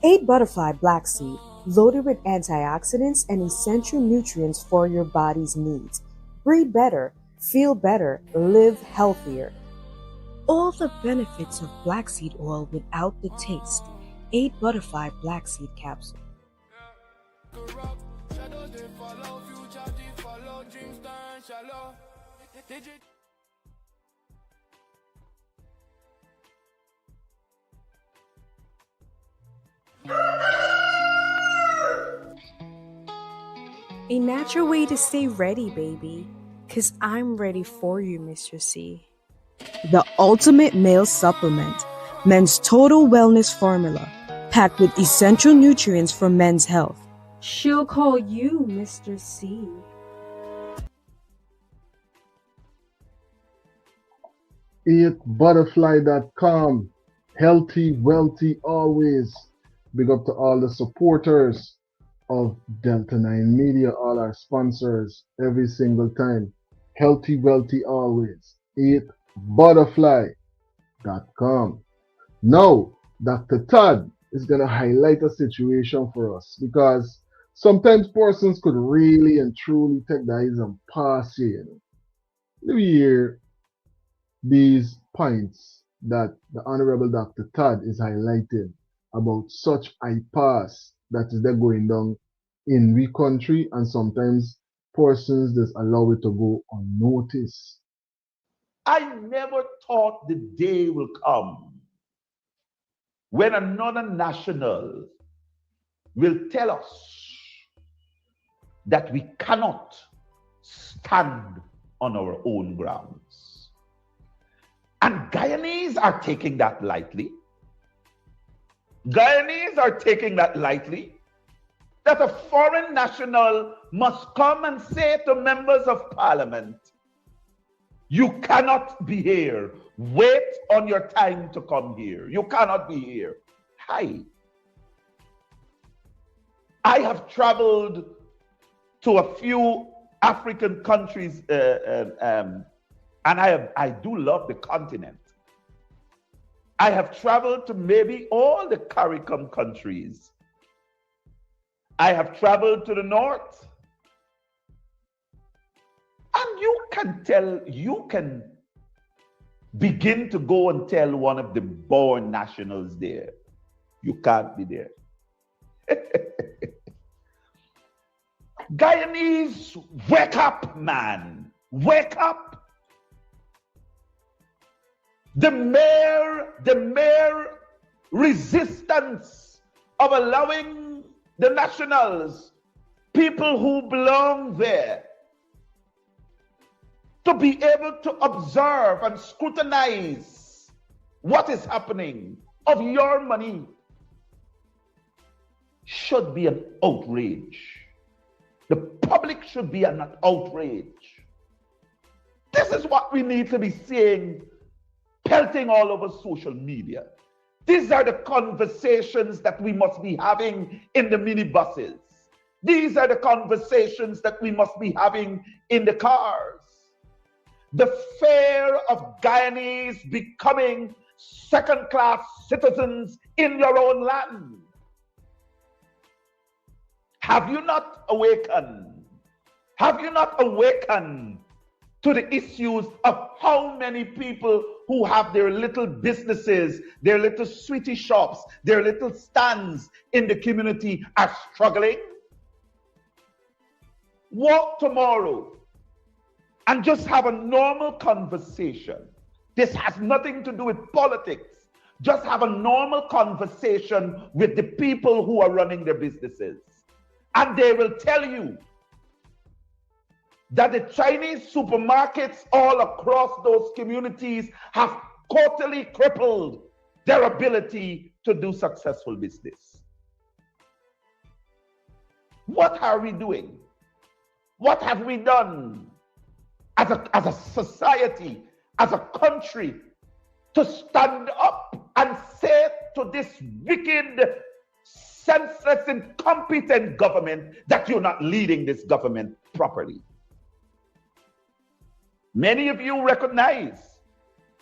8 Butterfly Black Seed loaded with antioxidants and essential nutrients for your body's needs. Breathe better, feel better, live healthier. All the benefits of black seed oil without the taste. 8 Butterfly Black Seed Capsule. A natural way to stay ready, baby. 'Cause I'm ready for you, Mr. C. The ultimate male supplement, men's total wellness formula, packed with essential nutrients for men's health. She'll call you Mr. C. Eatbutterfly.com. Healthy, wealthy, always. Big up to all the supporters of Delta 9 Media, all our sponsors, every single time. Healthy, wealthy, always. Eatbutterfly.com. Now, Dr. Todd is going to highlight a situation for us because sometimes persons could really and truly take the eyes and pass here. Let me hear these points that the Honorable Dr. Todd is highlighting about such high pass that is there going down in we country, and sometimes persons just allow it to go unnoticed. I never thought the day will come when another national will tell us that we cannot stand on our own grounds. And Guyanese are taking that lightly. Guyanese are taking that lightly, that a foreign national must come and say to members of parliament, you cannot be here. Wait on your time to come here. You cannot be here. Hi. I have traveled to a few African countries, and I do love the continent. I have traveled to maybe all the CARICOM countries. I have traveled to the north. And you can begin to go and tell one of the born nationals there, you can't be there. Guyanese, wake up, man. Wake up. The mere resistance of allowing the nationals, people who belong there, to be able to observe and scrutinize what is happening of your money should be an outrage. The public should be an outrage. This is what we need to be seeing pelting all over social media. These are the conversations that we must be having in the minibuses. These are the conversations that we must be having in the cars. The fear of Guyanese becoming second-class citizens in your own land. Have you not awakened? Have you not awakened to the issues of how many people who have their little businesses, their little sweetie shops, their little stands in the community are struggling? Walk tomorrow and just have a normal conversation. This has nothing to do with politics. Just have a normal conversation with the people who are running their businesses. And they will tell you that the Chinese supermarkets all across those communities have totally crippled their ability to do successful business. What are we doing? What have we done as a society, as a country, to stand up and say to this wicked, senseless, incompetent government that you're not leading this government properly? Many of you recognize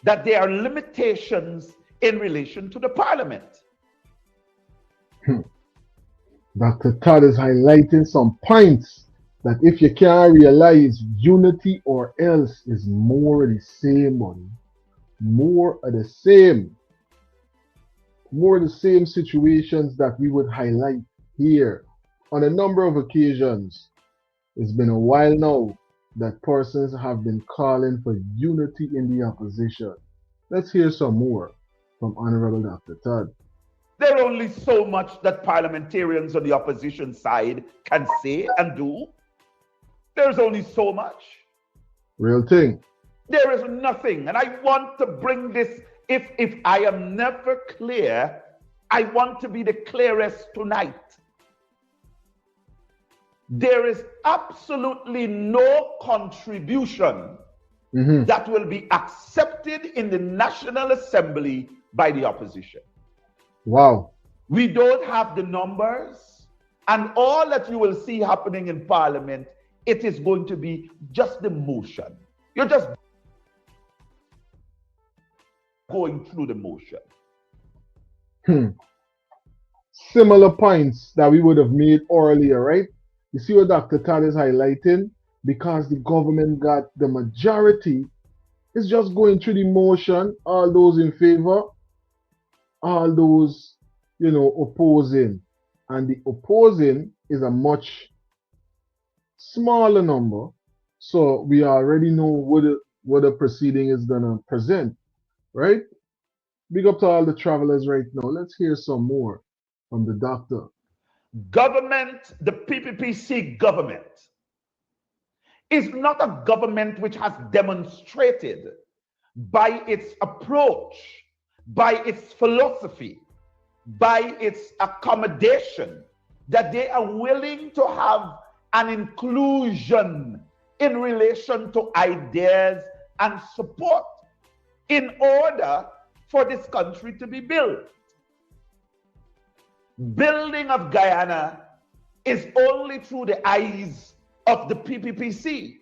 that there are limitations in relation to the parliament. Dr. Todd is highlighting some points that if you can't realize unity or else is more of the same, buddy. More of the same. More of the same situations that we would highlight here on a number of occasions. It's been a while now that persons have been calling for unity in the opposition. Let's hear some more from Honorable Dr. Todd. There's only so much that parliamentarians on the opposition side can say and do. There's only so much. Real thing. There is nothing. And I want to bring this, if I am never clear, I want to be the clearest tonight. There is absolutely no contribution that will be accepted in the National Assembly by the opposition. Wow. We don't have the numbers, and all that you will see happening in Parliament, it is going to be just the motion. You're just going through the motion. Similar points that we would have made earlier, right? You see what Dr. Todd is highlighting? Because the government got the majority, it's just going through the motion, all those in favor, all those, opposing. And the opposing is a much smaller number. So we already know what the proceeding is going to present, right? Big up to all the travelers right now. Let's hear some more from the doctor. Government, the PPPC government, is not a government which has demonstrated by its approach, by its philosophy, by its accommodation, that they are willing to have an inclusion in relation to ideas and support in order for this country to be built. Building of Guyana is only through the eyes of the PPPC.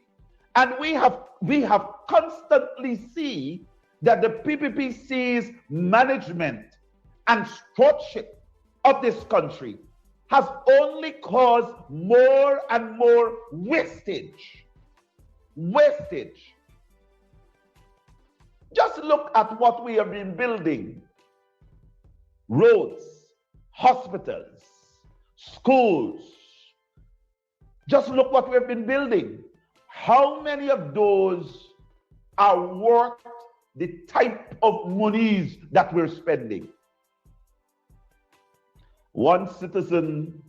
And we have constantly seen that the PPPC's management and stewardship of this country has only caused more and more wastage. Wastage. Just look at what we have been building. Roads, hospitals, schools. Just look what we've been building. How many of those are worth the type of monies that we're spending? One citizen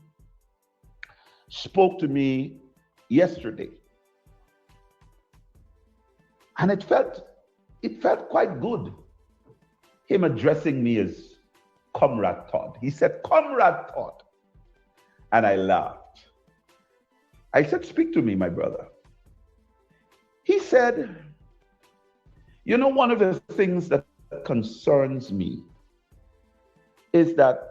spoke to me yesterday, and it felt quite good, him addressing me as Comrade Todd. He said, Comrade Todd. And I laughed. I said, speak to me, my brother. He said, one of the things that concerns me is that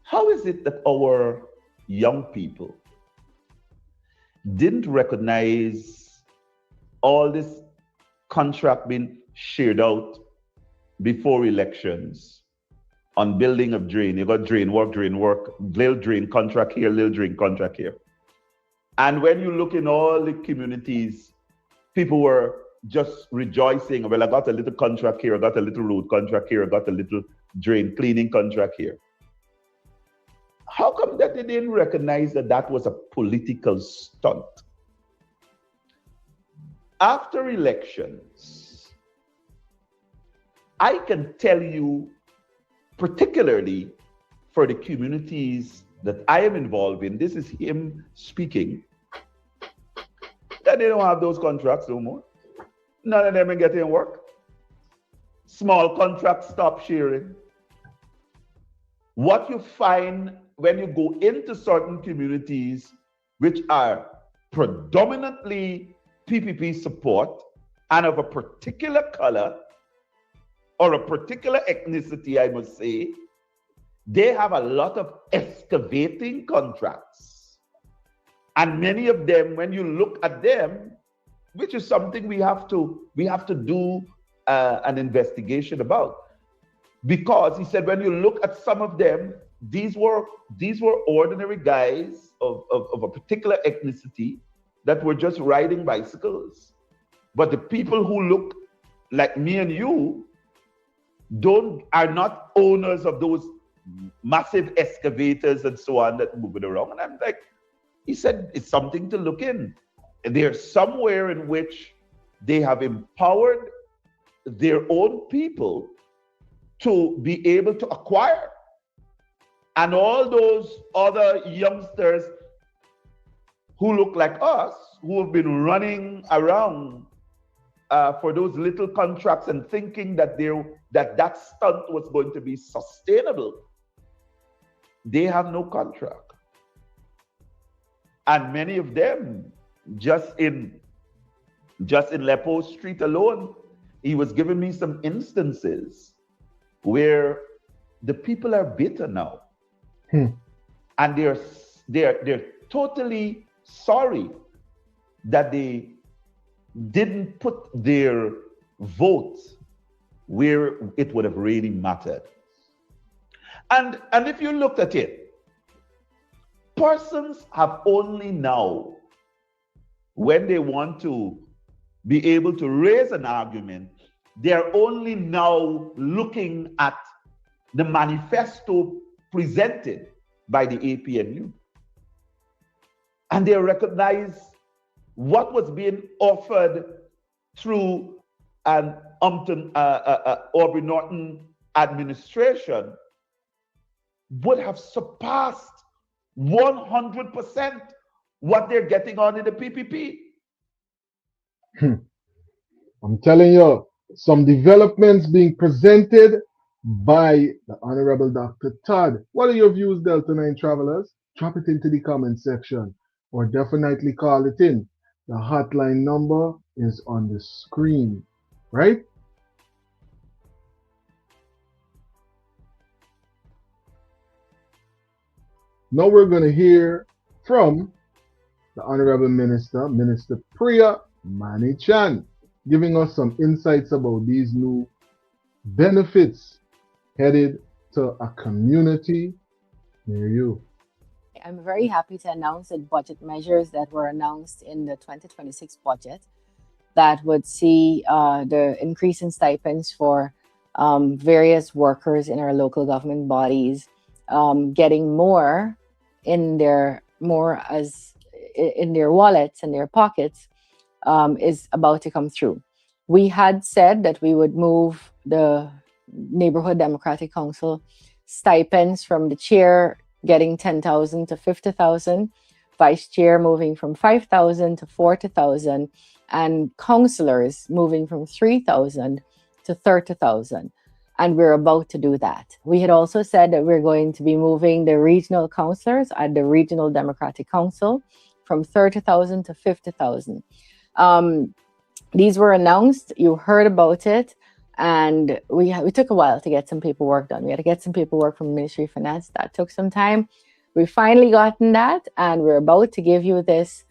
how is it that our young people didn't recognize all this contract being shared out before elections on building of drain? You got drain work, little drain contract here, little drain contract here. And when you look in all the communities, people were just rejoicing. Well, I got a little contract here, I got a little road contract here, I got a little drain cleaning contract here. How come that they didn't recognize that that was a political stunt? After elections, I can tell you, particularly for the communities that I am involved in, this is him speaking, that they don't have those contracts no more. None of them are getting work. Small contracts stop sharing. What you find when you go into certain communities which are predominantly PPP support and of a particular color or a particular ethnicity, I must say, they have a lot of excavating contracts. And many of them, when you look at them, which is something we have to do an investigation about. Because he said, when you look at some of them, these were ordinary guys of a particular ethnicity that were just riding bicycles. But the people who look like me and you are not owners of those massive excavators and so on that move it around. And I'm like, he said, it's something to look in. And there's somewhere in which they have empowered their own people to be able to acquire. And all those other youngsters who look like us, who have been running around for those little contracts and thinking that that stunt was going to be sustainable, they have no contract. And many of them, just in Lepo Street alone, he was giving me some instances where the people are bitter now. And they're totally sorry that they didn't put their vote where it would have really mattered. And if you looked at it, persons have only now, when they want to be able to raise an argument, they're only now looking at the manifesto presented by the APNU. And they recognize what was being offered through an Aubrey Norton administration would have surpassed 100% what they're getting on in the PPP. I'm telling you, some developments being presented by the Honorable Dr. Todd. What are your views, Delta 9 travelers? Drop it into the comment section or definitely call it in. The hotline number is on the screen, right? Now we're going to hear from the Honorable Minister, Minister Priya Manichan, giving us some insights about these new benefits headed to a community near you. I'm very happy to announce the budget measures that were announced in the 2026 budget that would see the increase in stipends for various workers in our local government bodies getting more in their wallets and their pockets is about to come through. We had said that we would move the Neighborhood Democratic Council stipends from the chair getting 10,000 to 50,000, vice chair moving from 5,000 to 40,000, and councillors moving from 3,000 to 30,000. And we're about to do that. We had also said that we're going to be moving the regional councillors at the Regional Democratic Council from 30,000 to 50,000. These were announced, you heard about it, and we took a while to get some paperwork done. We had to get some paperwork from the Ministry of Finance. That took some time. We finally gotten that, and we're about to give you this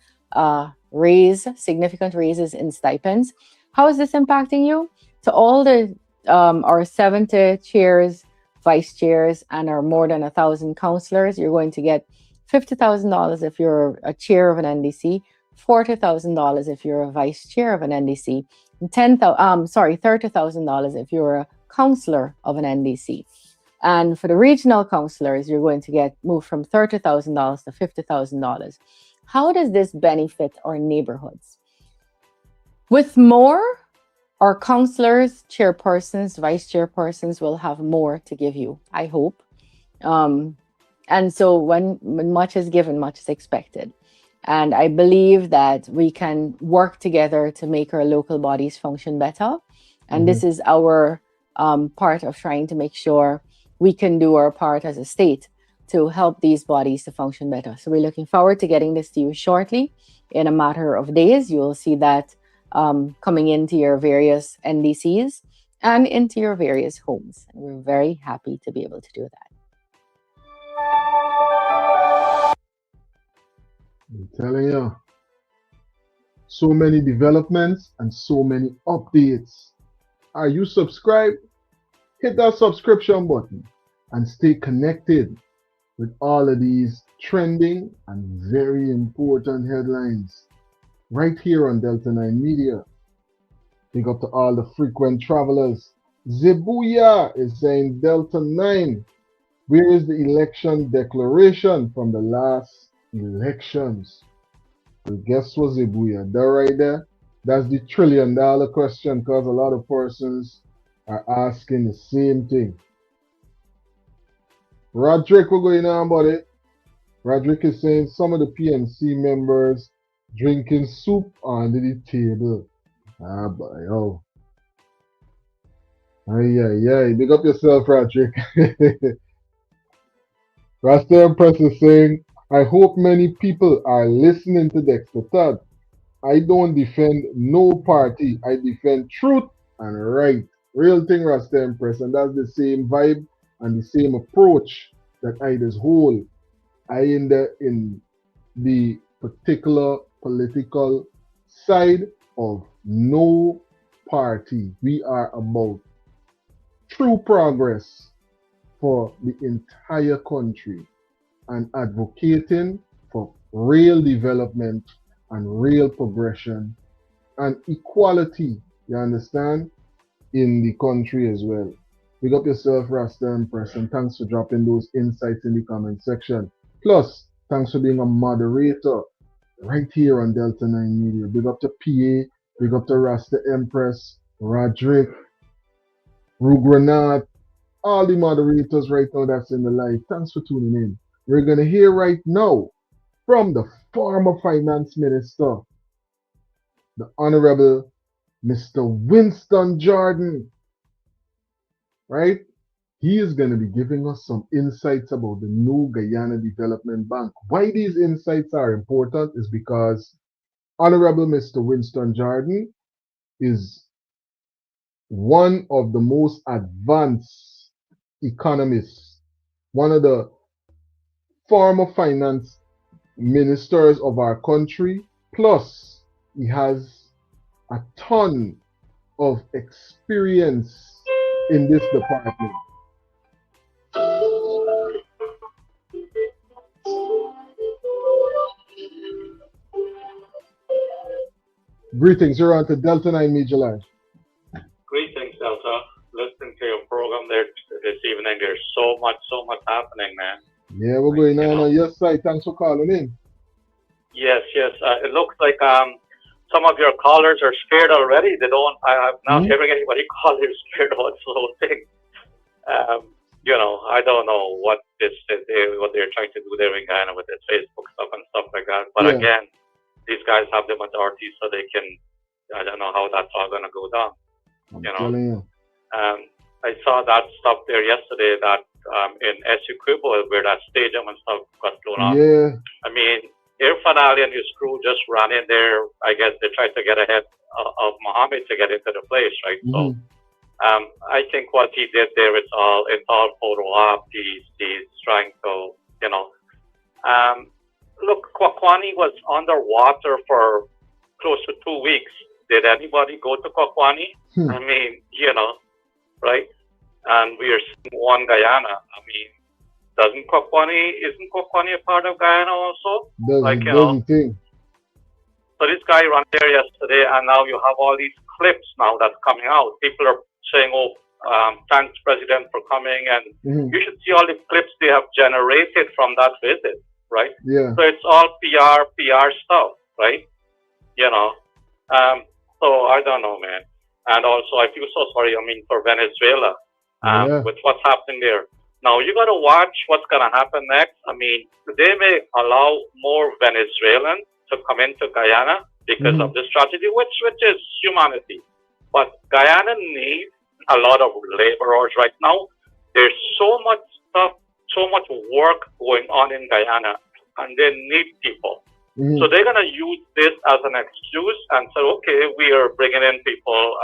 significant raises in stipends. How is this impacting you? To all the our 70 chairs, vice chairs, and our more than 1,000 councillors, you're going to get $50,000 if you're a chair of an NDC, $40,000 if you're a vice chair of an NDC, and $30,000 if you're a councillor of an NDC. And for the regional councillors, you're going to get moved from $30,000 to $50,000. How does this benefit our neighborhoods? With more, our councillors, chairpersons, vice chairpersons will have more to give you, I hope. And so when much is given, much is expected. And I believe that we can work together to make our local bodies function better. And this is our part of trying to make sure we can do our part as a state to help these bodies to function better. So we're looking forward to getting this to you shortly. In a matter of days, you will see that coming into your various NDCs and into your various homes. And we're very happy to be able to do that. I'm telling you, so many developments and so many updates. Are you subscribed? Hit that subscription button and stay connected with all of these trending and very important headlines right here on Delta 9 Media. Big up to all the frequent travelers. Zebuya is saying Delta 9. Where is the election declaration from the last elections? Well, guess what, Zebuya? That right there, that's the $1 trillion question, because a lot of persons are asking the same thing. Roderick, what's going on, buddy? Roderick is saying some of the PNC members drinking soup under the table. Ah, boy, oh. Ay. Big up yourself, Roderick. Rasta Empress is saying, I hope many people are listening to Dexter Todd. I don't defend no party. I defend truth and right. Real thing, Rasta Empress. And that's the same vibe and the same approach that I just hold. I in the particular political side of no party. We are about true progress for the entire country and advocating for real development and real progression and equality, you understand, in the country as well. Big up yourself, Rasta Empress, and thanks for dropping those insights in the comment section. Plus, thanks for being a moderator right here on Delta 9 Media. Big up to PA, big up to Rasta Empress, Roderick, Rugranat, all the moderators right now that's in the live. Thanks for tuning in. We're going to hear right now from the former finance minister, the Honorable Mr. Winston Jordan, right? He is going to be giving us some insights about the new Guyana Development Bank. Why these insights are important is because Honorable Mr. Winston Jordan is one of the most advanced economists, one of the former finance ministers of our country, plus he has a ton of experience in this department. Greetings, you're on to Delta 9 Media Live. Greetings, Delta. Listening to your program there this evening. There's so much happening, man. Yeah, we're going on your side. Thanks for calling in. Yes. It looks like some of your callers are scared already. They don't. I'm not hearing anybody call you scared about this whole thing. I don't know what what they're trying to do there in Guyana with this Facebook stuff and stuff like that. But again, these guys have the majority, so they can. I don't know how that's all gonna go down. I saw that stuff there yesterday. That in Essequibo, where that stadium and stuff got blown up. Yeah. I mean, Irfan Ali and his crew just ran in there. I guess they tried to get ahead of Mohammed to get into the place, right? So, I think what he did there, it's all photo op. He's trying to, look, Kwakwani was underwater for close to 2 weeks. Did anybody go to Kwakwani? I mean, right? And we are seeing one Guyana. I mean, isn't Kwakwani a part of Guyana also? So this guy ran there yesterday, and now you have all these clips now that's coming out. People are saying, thanks, President, for coming. And you should see all the clips they have generated from that visit, right? Yeah. So it's all PR stuff, right? So I don't know, man. And also, I feel so sorry, for Venezuela, with what's happening there. Now, you got to watch what's going to happen next. They may allow more Venezuelans to come into Guyana because of this tragedy, which is humanity. But Guyana needs a lot of laborers right now. There's so much stuff, so much work going on in Guyana, and they need people. So they're going to use this as an excuse and say, okay, we are bringing in people,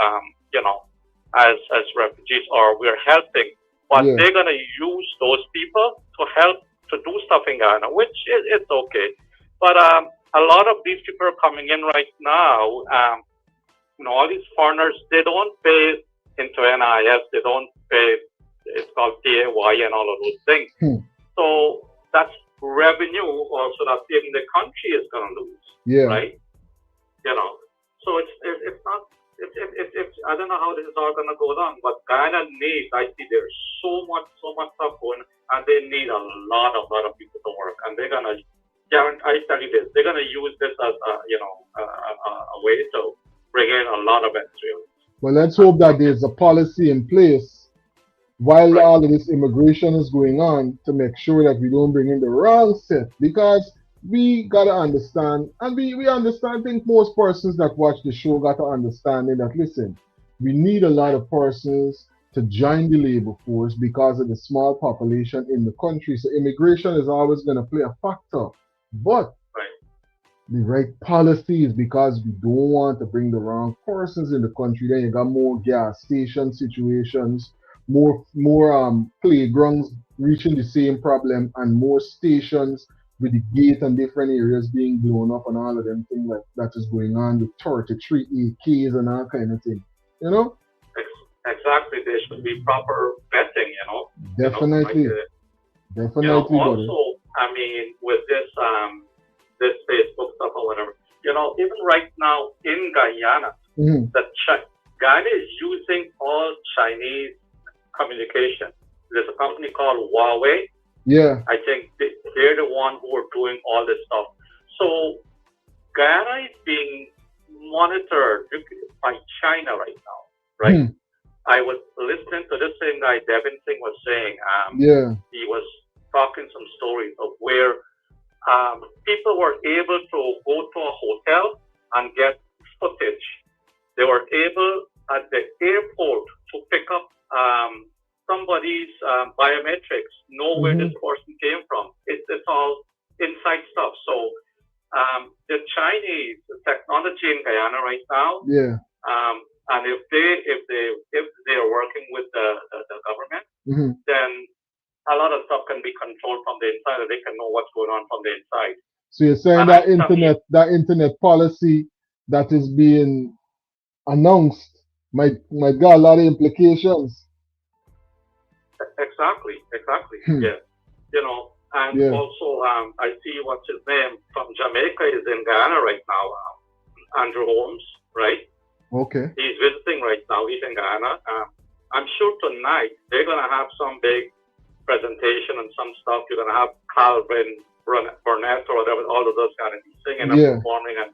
as refugees, or we're helping. But they're going to use those people to help to do stuff in Guyana, which is okay. But a lot of these people are coming in right now. All these foreigners, they don't pay into NIS. They don't pay, it's called PAY and all of those things. So that's revenue also that even the country is going to lose. Yeah. Right? You know, so it's not, I don't know how this is all going to go down, but Guyana needs, I see there's so much stuff going, and they need a lot of people to work, and they're going to, I tell you this, they're going to use this as a way to bring in a lot of Venezuelans. Well, let's hope that there's a policy in place while all of this immigration is going on to make sure that we don't bring in the wrong set, because we got to understand, and we understand, I think most persons that watch the show got to understand that, listen, we need a lot of persons to join the labor force because of the small population in the country. So immigration is always going to play a factor. But the right policies, because we don't want to bring the wrong persons in the country. Then you got more gas station situations, more playgrounds reaching the same problem, and more stations with the gate and different areas being blown up and all of them things like that is going on with 33 AKs and all kind of thing. You know? Exactly. There should be proper vetting, you know? Definitely. Definitely. Also, I mean, with this this Facebook stuff or whatever, even right now in Guyana, Guyana is using all Chinese communication. There's a company called Huawei. Yeah. I think they're the one who are doing all this stuff. So Guyana is being monitored by China right now, right? I was listening to this thing guy Devin Singh was saying. He was talking some stories of where people were able to go to a hotel and get footage. They were able at the airport to pick up somebody's biometrics, know where this person came from. It's all inside stuff. So the Chinese technology in Guyana right now, and if they are working with the government, then a lot of stuff can be controlled from the inside, and they can know what's going on from the inside. So you're saying that internet policy that is being announced might got a lot of implications. Exactly. Yeah. And also I see what's his name from Jamaica is in Guyana right now. Andrew Holmes, right? Okay. He's visiting right now. He's in Guyana. I'm sure tonight they're gonna have some big presentation and some stuff. You're gonna have Calvin Burnett or whatever, all of those guys be singing and performing. And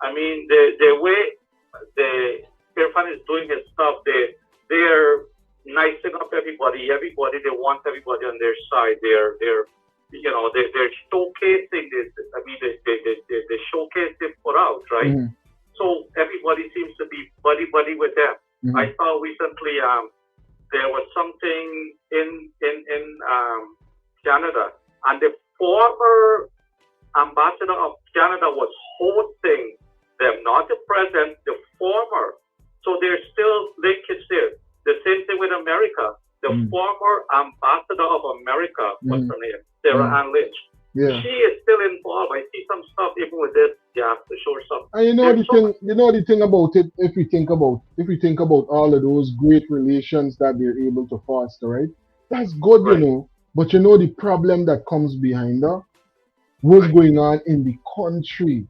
I mean, the way the Irfan is doing his stuff, they're nicing up everybody. They want everybody on their side. They're showcasing this. I mean, the showcase they put out, right? So everybody seems to be buddy with them. I saw recently there was something in Canada, and the former ambassador of Canada was hosting them, not the present, the former. So there's still linkage there. The same thing with America. The former ambassador of America, what's her name? Sarah Ann Lynch. Yeah. She is still involved. I see some stuff even with this. Yeah, to show something. And the thing about it, if we think about all of those great relations that they're able to foster, right? That's good, But the problem that comes behind that, what's going on in the country,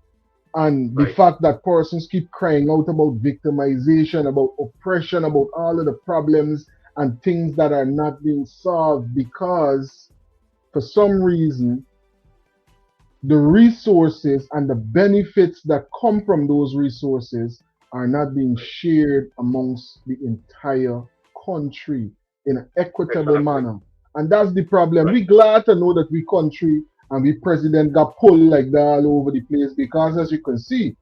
and the fact that persons keep crying out about victimization, about oppression, about all of the problems and things that are not being solved because for some reason the resources and the benefits that come from those resources are not being shared amongst the entire country in an equitable manner. And that's the problem. We're glad to know that we country and we president got pulled like that all over the place, because as you can see,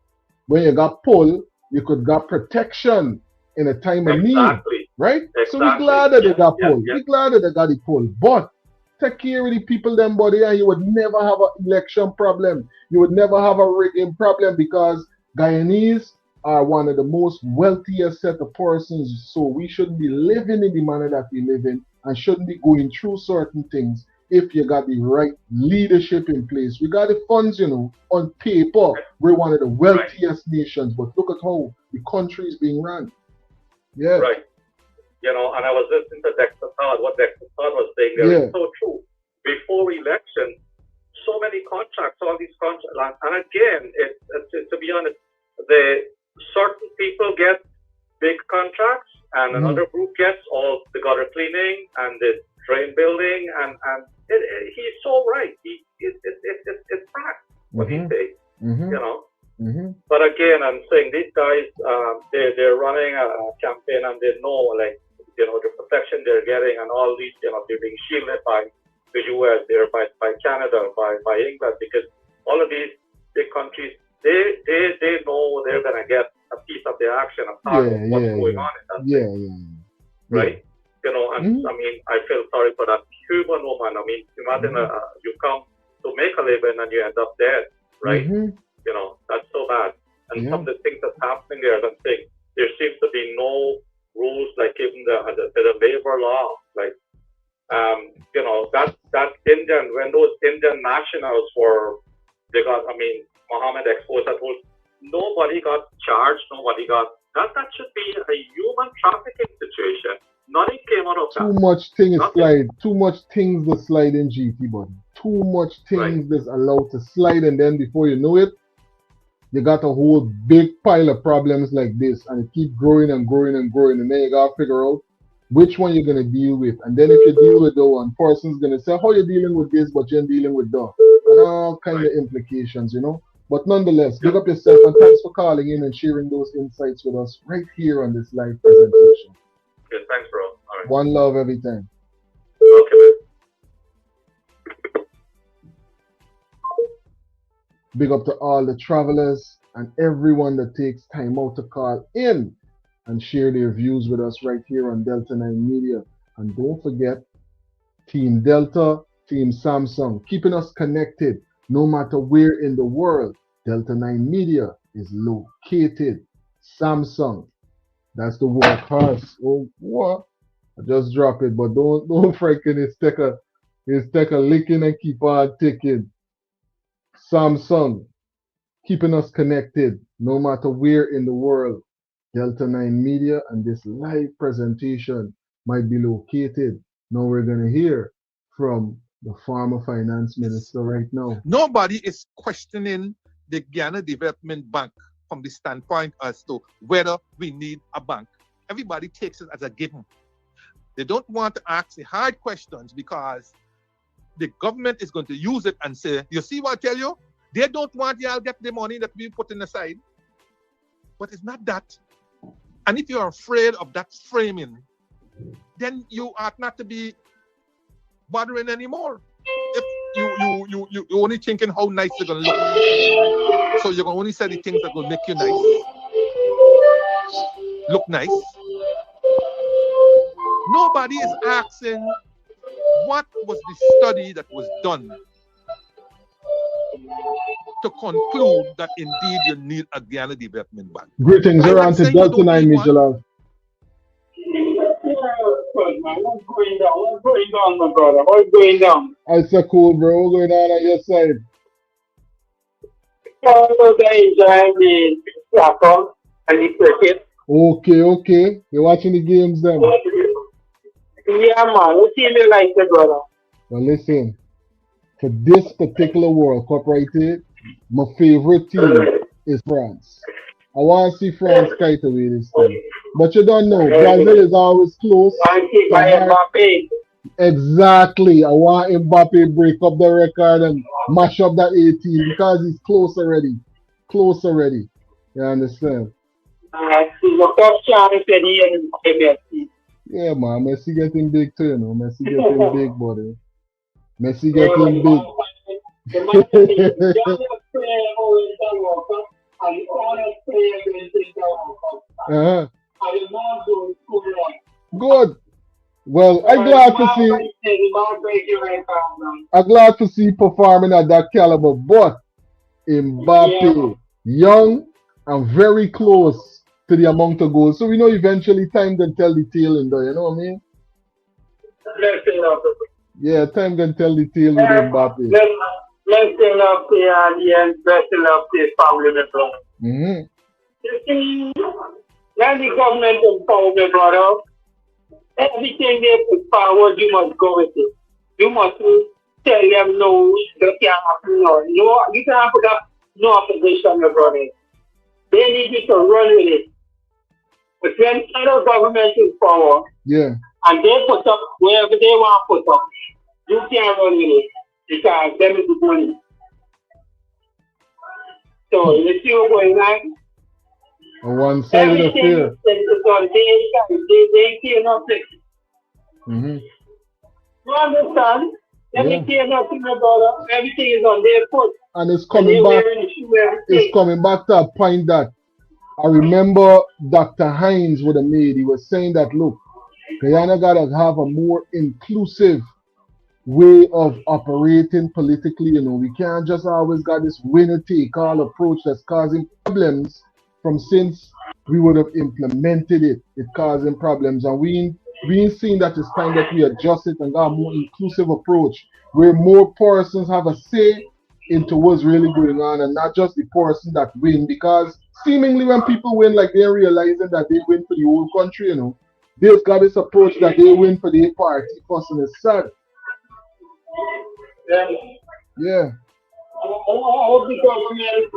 when you got pulled, you could got protection in a time of need, right? So we're glad that they got pulled. We're glad that they got it pulled. But take care of the people them body, and you would never have an election problem. You would never have a rigging problem, because Guyanese are one of the most wealthiest set of persons. So we shouldn't be living in the manner that we live in, and shouldn't be going through certain things if you got the right leadership in place. We got the funds, on paper. We're one of the wealthiest nations, but look at how the country is being run. Yeah. Right. And I was listening to Dexter Todd, what Dexter Todd was saying there is so true. Before election, so many contracts, all these contracts, and again, to be honest, the certain people get big contracts, and another group gets all the gutter cleaning and the drain building, and he's so right. It's fact what he says, you know. But again, I'm saying these guys, they're running a campaign, and they know, like, you know, the protection they're getting, and all these, you know, they're being shielded by the U.S., they're by Canada, by England, because all of these big countries, they know they're gonna get a piece of the action of what's going on in that right? You know, and I mean, I feel sorry for that Cuban woman. I mean, imagine you come to make a living and you end up dead, right? You know, that's so bad. And some of the things that's happening there, I'm saying, there seems to be no rules, like even the labor law, like, you know, that Indian, when those Indian nationals they got, I mean, Mohammed exposed that whole, nobody got charged, nobody got, that should be a human trafficking situation. Nothing came out of that. Too much things slide, too much things that slide in GT, buddy. Too much things that's allowed to slide, and then before you know it, you got a whole big pile of problems like this, and it keep growing and growing and growing, and then you gotta figure out which one you're gonna deal with. And then if you deal with the one, person's gonna say, how you dealing with this, but you're dealing with that, and all kind of implications, you know. But nonetheless, big up yourself, and thanks for calling in and sharing those insights with us right here on this live presentation. Good, thanks, bro. All right. One love every time. Okay, man. Big up to all the travelers and everyone that takes time out to call in and share their views with us right here on Delta 9 Media. And don't forget, Team Delta, Team Samsung, keeping us connected no matter where in the world Delta 9 Media is located. Samsung, that's the workhorse. Oh, what? I just drop it, but don't freaking it's take a licking and keep on ticking. Samsung, keeping us connected no matter where in the world Delta 9 Media and this live presentation might be located. Now we're going to hear from the former finance minister right now. Nobody is questioning the Guyana Development Bank from the standpoint as to whether we need a bank. Everybody takes it as a given. They don't want to ask the hard questions because the government is going to use it and say, you see what I tell you? They don't want y'all get the money that we put in aside. But it's not that. And if you're afraid of that framing, then you ought not to be bothering anymore. If you're only thinking how nice they're going to look. So you're going to only say the things that will make you nice. Look nice. Nobody is asking what was the study that was done to conclude that indeed you need a Guyana Development Bank. Greetings around to Delta 9 Media. What's going down, my brother? What's going down? It's so cool, bro. What's going on your side? Enjoying the platform and the cricket. Okay. You're watching the games then? Yeah, man. What team you like, brother? Well, listen. For this particular World Cup right here, my favorite team is France. I want to see France kite away this time. But you don't know, Brazil is always close. Exactly. I want Mbappe break up the record and mash up that 18 because he's close already. You understand? Yeah, man. Messi getting big too, you know. Messi getting big, buddy. Messi getting big. Good. Well, I'm glad to see performing at that caliber, but Mbappe, young and very close to the amount of goals. So we know eventually time can tell the tale in there, you know what I mean? Yeah, time can tell the tale with Mbappe. Blessing up the audience, blessing up the family member. You see, when the government empower me, brother, everything they put forward, you must go with it. You must tell them no, they can't have no. No, you can't put up no opposition, my brother. They need you to run with it. But when federal government is power, yeah, and they put up wherever they want to put up, you can't run with it because them is the money. So you see what's going on? On one side of the fair. They care nothing. Mm-hmm. You understand? They care nothing about it. Everything is on their foot. And it's coming back. It's coming back to a point that I remember Dr. Hines would have made. He was saying that, look, Guyana gotta have a more inclusive way of operating politically. You know, we can't just always got this winner-take-all approach that's causing problems from since we would have implemented it. It's causing problems, and we ain't seen that it's time that we adjust it and got a more inclusive approach where more persons have a say into what's really going on, and not just the person that win, because seemingly when people win, like they're realizing that they win for the whole country, you know, they've got this approach that they win for their party first, and it's sad. Yeah. I hope the government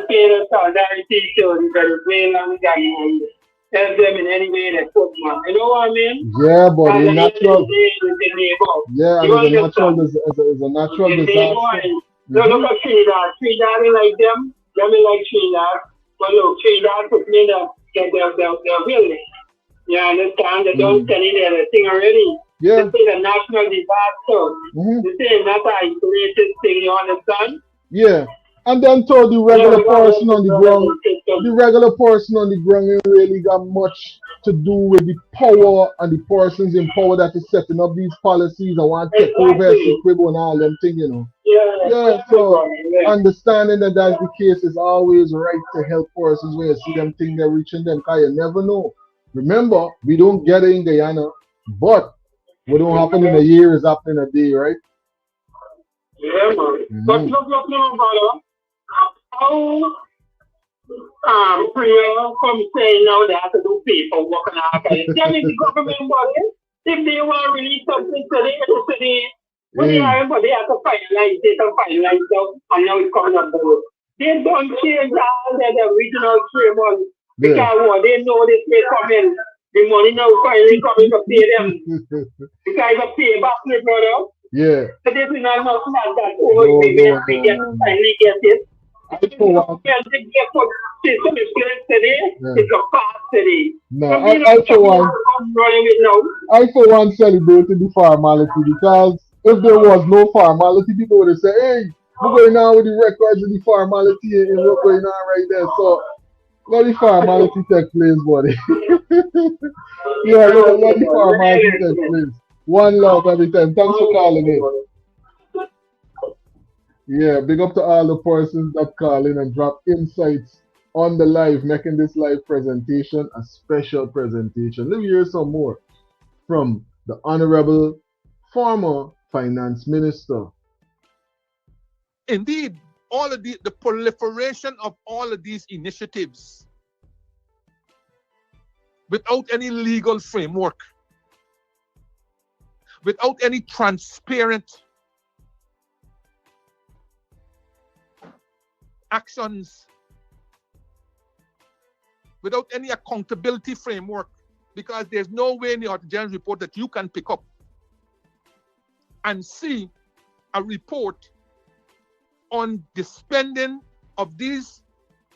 pay the solidarity to Venezuela and Guyana. Help them in any way they could, man. You know what I mean? Yeah, but it's natural. Yeah, it's a natural disaster. No, look at Trinidad. Trinidad is like them. Them is like Trinidad. But look, Trinidad put me in their building. You understand? They don't tell you the thing already. Yeah. This is a national disaster. This is not an isolated thing, you understand? Yeah. And then told the regular person on the ground, ain't really got much to do with the power and the persons in power that is setting up these policies and want to take over Essequibo and all them things, you know. Yeah, so understanding that that's the case is always right to help persons when you see them think they're reaching them, because you never know. Remember, we don't get it in Guyana, but what don't happen in a year is happening in a day, right? Yeah, man. But look, brother. How Priya come saying now they have to do paperwork and all that. Tell me the government body, if they want to release something today, when they have to finalize it and now it's coming up board. They don't change all the regional framework because they know this may come in. The money now finally coming to pay them. Because they pay back, my brother. Yeah. So this is not that old we get finally get it. It's a fast today. No, I for one celebrated the formality, because if there was no formality, people would have said, hey, what's going on with the records and the formality and what's going on right there. So let the formality take place, buddy. Yeah, let the formality take place. One love every time. Thanks for calling in. Yeah, big up to all the persons that call in and drop insights on the live, making this live presentation a special presentation. Let me hear some more from the Honorable former Finance Minister. Indeed, all of the proliferation of all of these initiatives without any legal framework, without any transparent actions, without any accountability framework, because there's no way in the Auditor General's report that you can pick up and see a report on the spending of these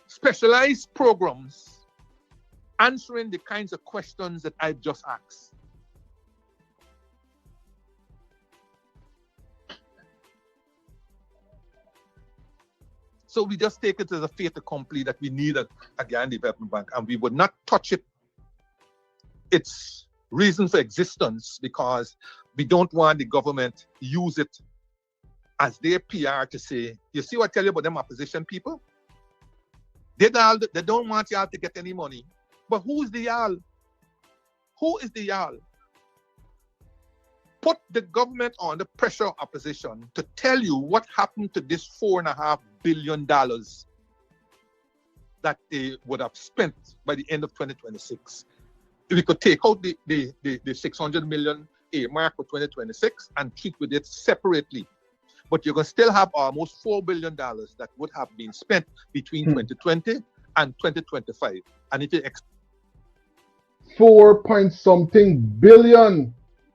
specialized programs answering the kinds of questions that I've just asked. So we just take it as a fait accompli that we need a Guyana Development Bank, and we would not touch it, its reason for existence, because we don't want the government use it as their PR to say, you see what I tell you about them opposition people? They don't want y'all to get any money. But who's the y'all? Who is the y'all? Put the government on the pressure of opposition to tell you what happened to this $4.5 billion that they would have spent by the end of 2026. If we could take out the 600 million earmarked for 2026 and treat with it separately. But you're going to still have almost $4 billion that would have been spent between 2020 and 2025. And if you 4 point something billion.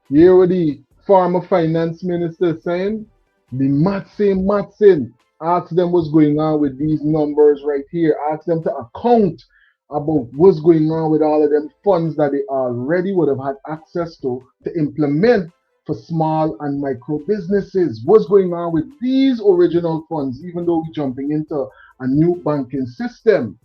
You hear what the former finance minister saying? The Matsin. Ask them what's going on with these numbers right here. Ask them to account about what's going on with all of them funds that they already would have had access to implement for small and micro businesses. What's going on with these original funds, even though we're jumping into a new banking system?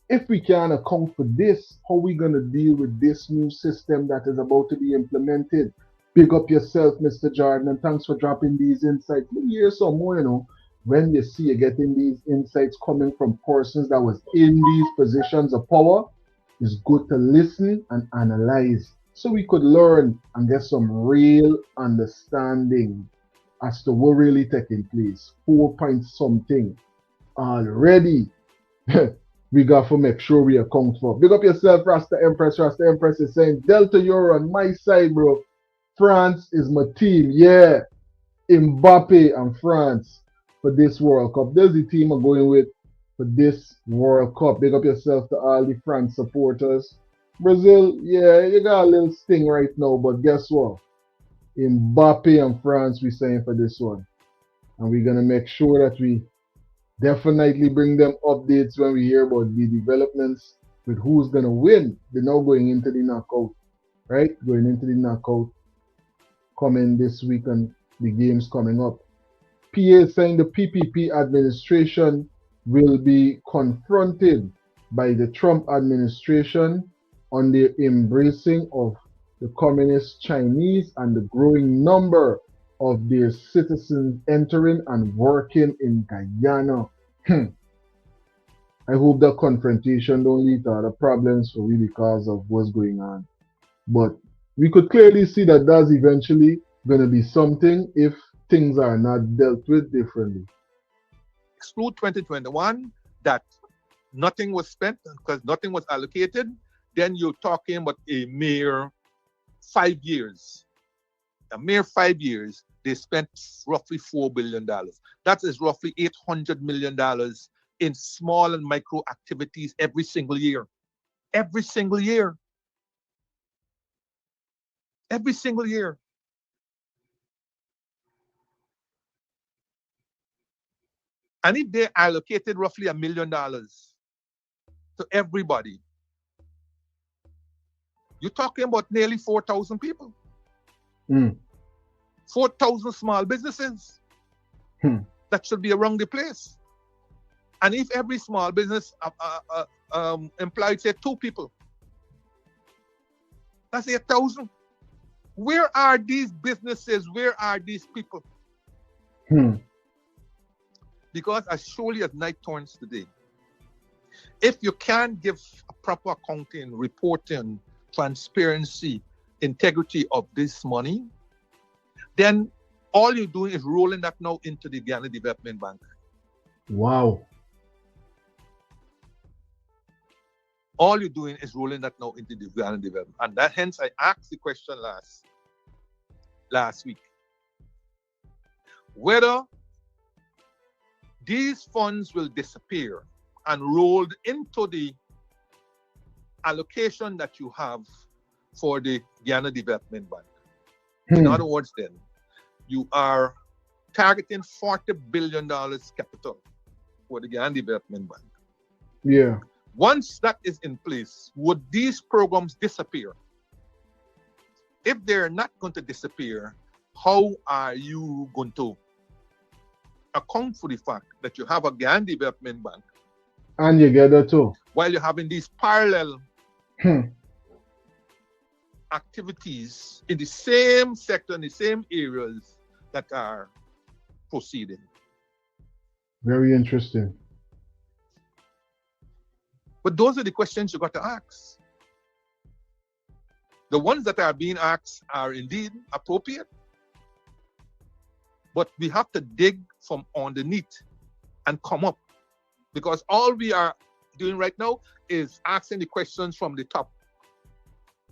If we can't account for this, how are we going to deal with this new system that is about to be implemented? Big up yourself, Mr. Jordan, and thanks for dropping these insights. Hear some more, you know, when you see you getting these insights coming from persons that was in these positions of power, it's good to listen and analyze so we could learn and get some real understanding as to what really taking place. 4 point something already. We got to make sure we account for. Big up yourself, Rasta Empress. Rasta Empress is saying, Delta, you're on my side, bro. France is my team. Yeah. Mbappe and France for this World Cup. There's the team I'm going with for this World Cup. Big up yourself to all the France supporters. Brazil, yeah, you got a little sting right now, but guess what? Mbappe and France, we're saying for this one. And we're going to make sure that we definitely bring them updates when we hear about the developments with who's going to win. They're now going into the knockout, right? Going into the knockout coming this week and the games coming up. PA saying the PPP administration will be confronted by the Trump administration on their embracing of the communist Chinese and the growing number of their citizens entering and working in Guyana. I hope that confrontation don't lead to other problems for we because of what's going on. But we could clearly see that that's eventually going to be something if things are not dealt with differently. Exclude 2021, that nothing was spent because nothing was allocated, then you're talking about a mere 5 years. A mere 5 years, they spent roughly $4 billion. That is roughly $800 million in small and micro activities every single year. Every single year. Every single year. And if they allocated roughly $1 million to everybody, you're talking about nearly 4,000 people. 4,000 small businesses that should be around the place. And if every small business employed, say, 2 people, that's 8,000. Where are these businesses? Where are these people? Because as surely as night turns today, if you can't give a proper accounting, reporting, transparency, integrity of this money, then all you're doing is rolling that now into the Guyana Development Bank. Wow. All you're doing is rolling that now into the Guyana Development. And that hence I asked the question last week, whether these funds will disappear and rolled into the allocation that you have for the Guyana Development Bank. In other words, then, you are targeting $40 billion capital for the Guyana Development Bank. Yeah. Once that is in place, would these programs disappear? If they're not going to disappear, how are you going to account for the fact that you have a Guyana Development Bank and you get that too while you're having these parallel activities in the same sector, in the same areas that are proceeding? Very interesting. But those are the questions you got to ask. The ones that are being asked are indeed appropriate, but we have to dig from underneath and come up, because all we are doing right now is asking the questions from the top,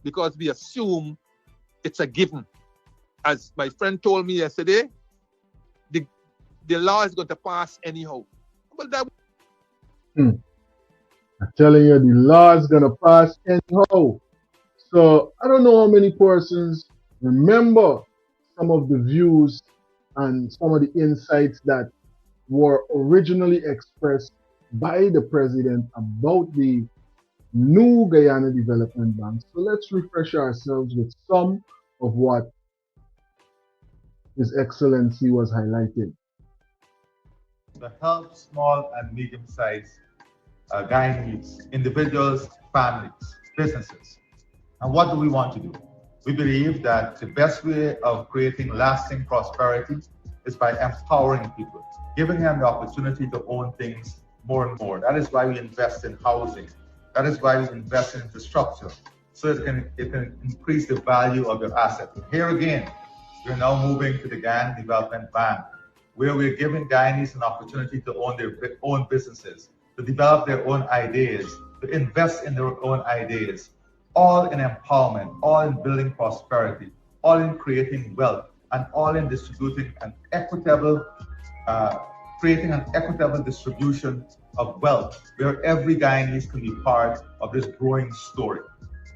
because we assume it's a given. As my friend told me yesterday, the law is going to pass anyhow. But that I'm telling you, the law is going to pass anyhow. So I don't know how many persons remember some of the views and some of the insights that were originally expressed by the president about the new Guyana Development Bank. So let's refresh ourselves with some of what His Excellency was highlighting. To help small and medium-sized Guyanese, individuals, families, businesses. And what do we want to do? We believe that the best way of creating lasting prosperity is by empowering people, giving them the opportunity to own things more and more. That is why we invest in housing. That is why we invest in infrastructure, so it can increase the value of your asset. Here again, we're now moving to the Guyana Development Bank, where we're giving Guyanese an opportunity to own their own businesses, to develop their own ideas, to invest in their own ideas, all in empowerment, all in building prosperity, all in creating wealth, and all in distributing an equitable, creating an equitable distribution of wealth, where every Guyanese can be part of this growing story.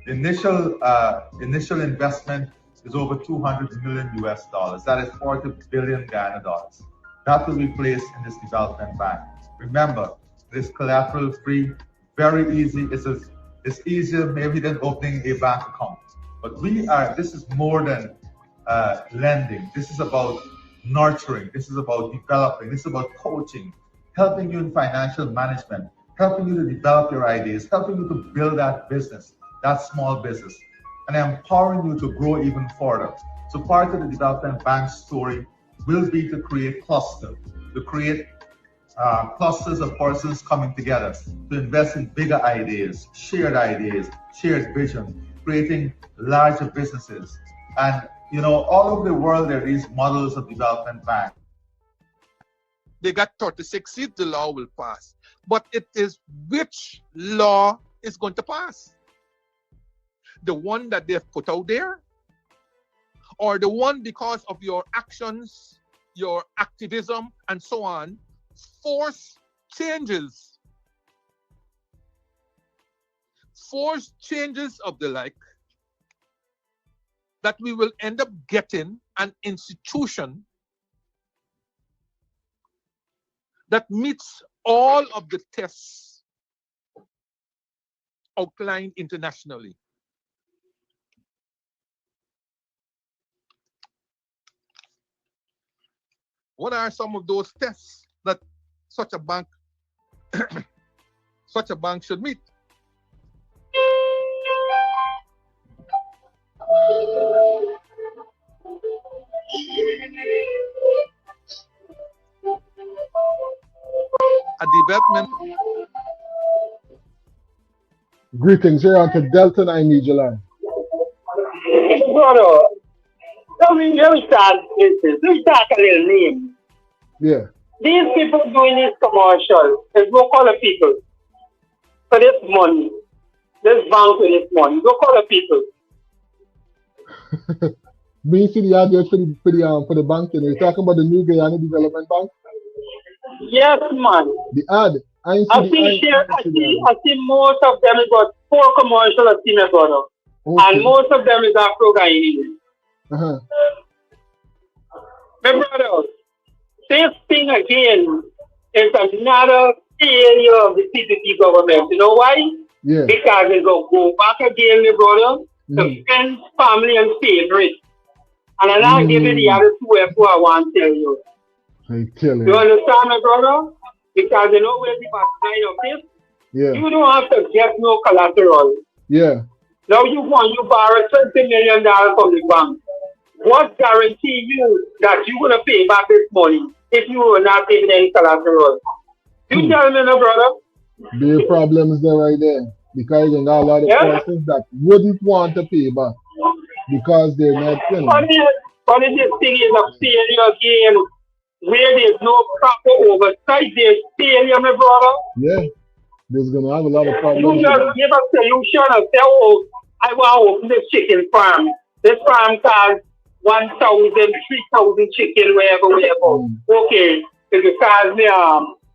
The initial investment is over $200 million US. That is 40 billion Guyana dollars. That will be placed in this development bank. Remember, it is collateral free, very easy. It's easier maybe than opening a bank account. But this is more than lending. This is about nurturing. This is about developing. This is about coaching, helping you in financial management, helping you to develop your ideas, helping you to build that business, that small business, and empowering you to grow even further. So part of the development bank story will be to create clusters, to create clusters of persons coming together, to invest in bigger ideas, shared vision, creating larger businesses. And all over the world, there are these models of development bank. they got 36 seats, the law will pass. But it is which law is going to pass? The one that they've put out there? Or the one because of your actions, your activism, and so on, force changes? Force changes of the like, that we will end up getting an institution that meets all of the tests outlined internationally. What are some of those tests that such a bank should meet? A development. Greetings here on to Delta I need your line. Brother, let me start a little name. Yeah. These people doing this commercial, there's no color people for this money. This bank with this money. No color people. Me see the address for the bank. You're talking about the new Guyana Development Bank? Yes, man. The ad. I see most of them is got 4 commercial I see my brother. Okay. And most of them is Afro-Guyanese. My brother, this thing again is another failure of the CPP government. You know why? Yeah. Because they go back again, my brother, to friends, family, and favorite. And I'm not giving the other 2 who I want to tell you. You understand, my brother? Because you know where the backside of this? Yeah. You don't have to get no collateral. Yeah. Now you borrow $20 million from the bank. What guarantee you that you're going to pay back this money if you are not giving any collateral? You tell me, no, brother. The problem is there right there. Because you got a lot of persons that wouldn't want to pay back because they're not paying. But this thing is a failure again, where there's no proper oversight. There's failure, my brother. Yeah. There's going to have a lot of problems. You just give a solution and say, oh, I want to open this chicken farm. This farm costs 1,000, 3,000 chicken, wherever. Okay, it cost me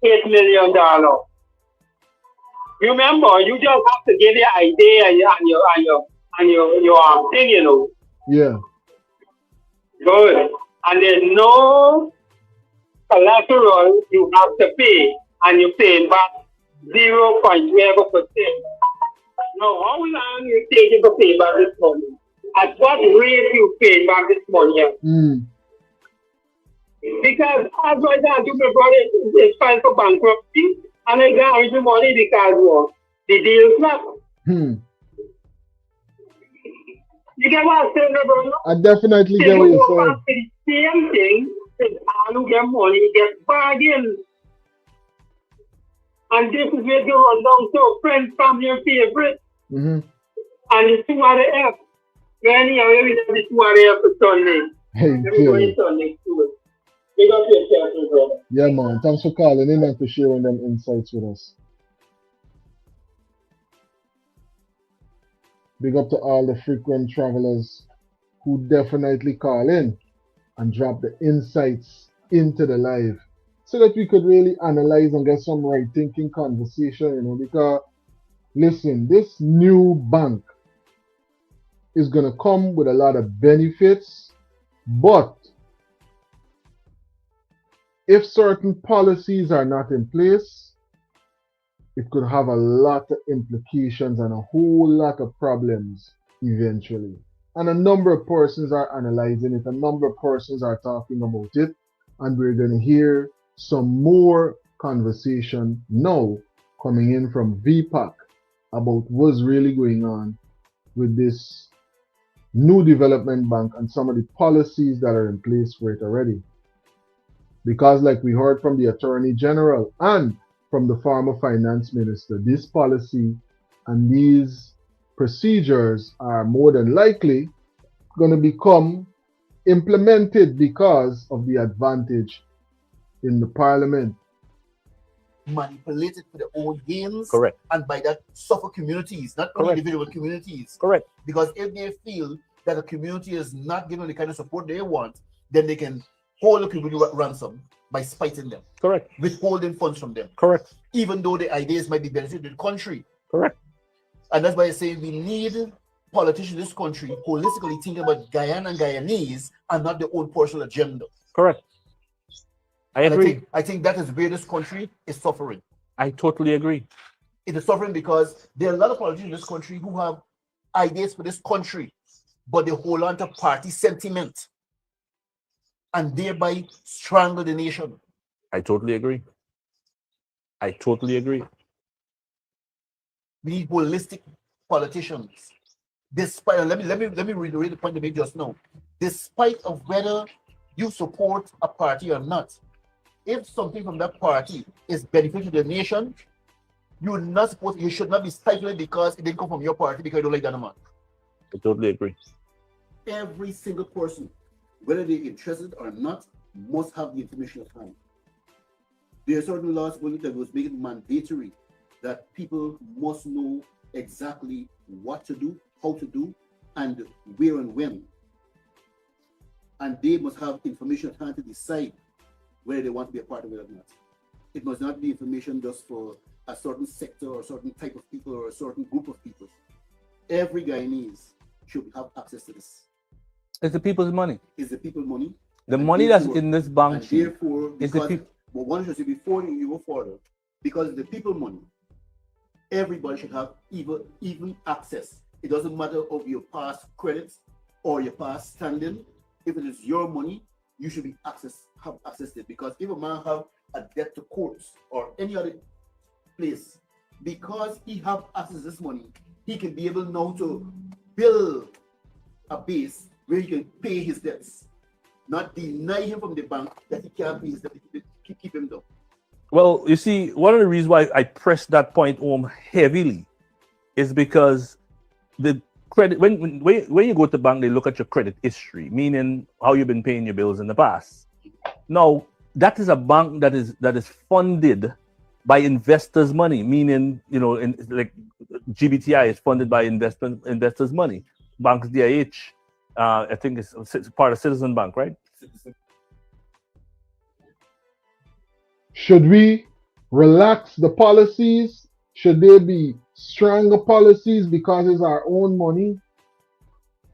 $8 million. Remember, you just have to get the idea and your thing, you know. Yeah. Good. And there's no collateral you have to pay, and you pay back 0.0%. Now, how long you taking to pay back this money? At what rate you pay back this money? Because as well as you brother is filed for bankruptcy, and I got the money because the deal flop. You get what I'm saying, brother? I definitely get what you're saying. The same thing is all who get money get bargain. And this is where you run down to friends, family, and favorite. And the 2 other F. When you have the 2 other F for Sunday. Hey, Sunday too. Big up yourself, brother. Yeah, man. Thanks for calling in and for sharing them insights with us. Big up to all the frequent travelers who definitely call in and drop the insights into the live so that we could really analyze and get some right thinking conversation, you know, because listen, this new bank is going to come with a lot of benefits, but if certain policies are not in place, it could have a lot of implications and a whole lot of problems eventually. And a number of persons are analyzing it, a number of persons are talking about it, and we're going to hear some more conversation now coming in from VPAC about what's really going on with this new development bank and some of the policies that are in place for it already. Because like we heard from the Attorney General and from the former finance minister, this policy and these procedures are more than likely going to become implemented because of the advantage in the parliament. Manipulated for their own gains. Correct. And by that suffer communities, not only individual communities. Correct. Because if they feel that the community is not given the kind of support they want, then they can hold the community ransom by spiting them. Correct. Withholding funds from them. Correct. Even though the ideas might be beneficial to the country. Correct. And that's why I say we need politicians in this country holistically thinking about Guyana and Guyanese and not their own personal agenda. Correct. I agree. I think that is where this country is suffering. I totally agree. It is suffering because there are a lot of politicians in this country who have ideas for this country, but they hold on to party sentiment and thereby strangle the nation. I totally agree. I totally agree. We need holistic politicians. Despite, let me reiterate the point I made just now. Despite of whether you support a party or not, if something from that party is beneficial to the nation, you should not be stifling because it didn't come from your party because you don't like that man. I totally agree. Every single person, whether they're interested or not, must have the information at hand. There are certain laws that was making it mandatory that people must know exactly what to do, how to do, and where and when. And they must have information at hand to decide whether they want to be a part of it or not. It must not be information just for a certain sector or a certain type of people or a certain group of people. Every Guyanese should have access to this. It's the people's money. It's the people's money. The money that's in this bank sheet is the people. But one should say before you go further, because the people money, everybody should have even access. It doesn't matter of your past credits or your past standing. If it is your money, you should have access to it. Because if a man have a debt to courts or any other place, because he have access to this money, he can be able now to build a base where he can pay his debts, not deny him from the bank that he can't pay his debt, keep him down. Well, you see, one of the reasons why I press that point home heavily is because the credit, when you go to the bank, they look at your credit history, meaning how you've been paying your bills in the past. Now, that is a bank that is funded by investors' money, meaning, you know, like GBTI is funded by investors' money. Banks DIH I think it's part of Citizen Bank, right? Should we relax the policies? Should there be stronger policies because it's our own money?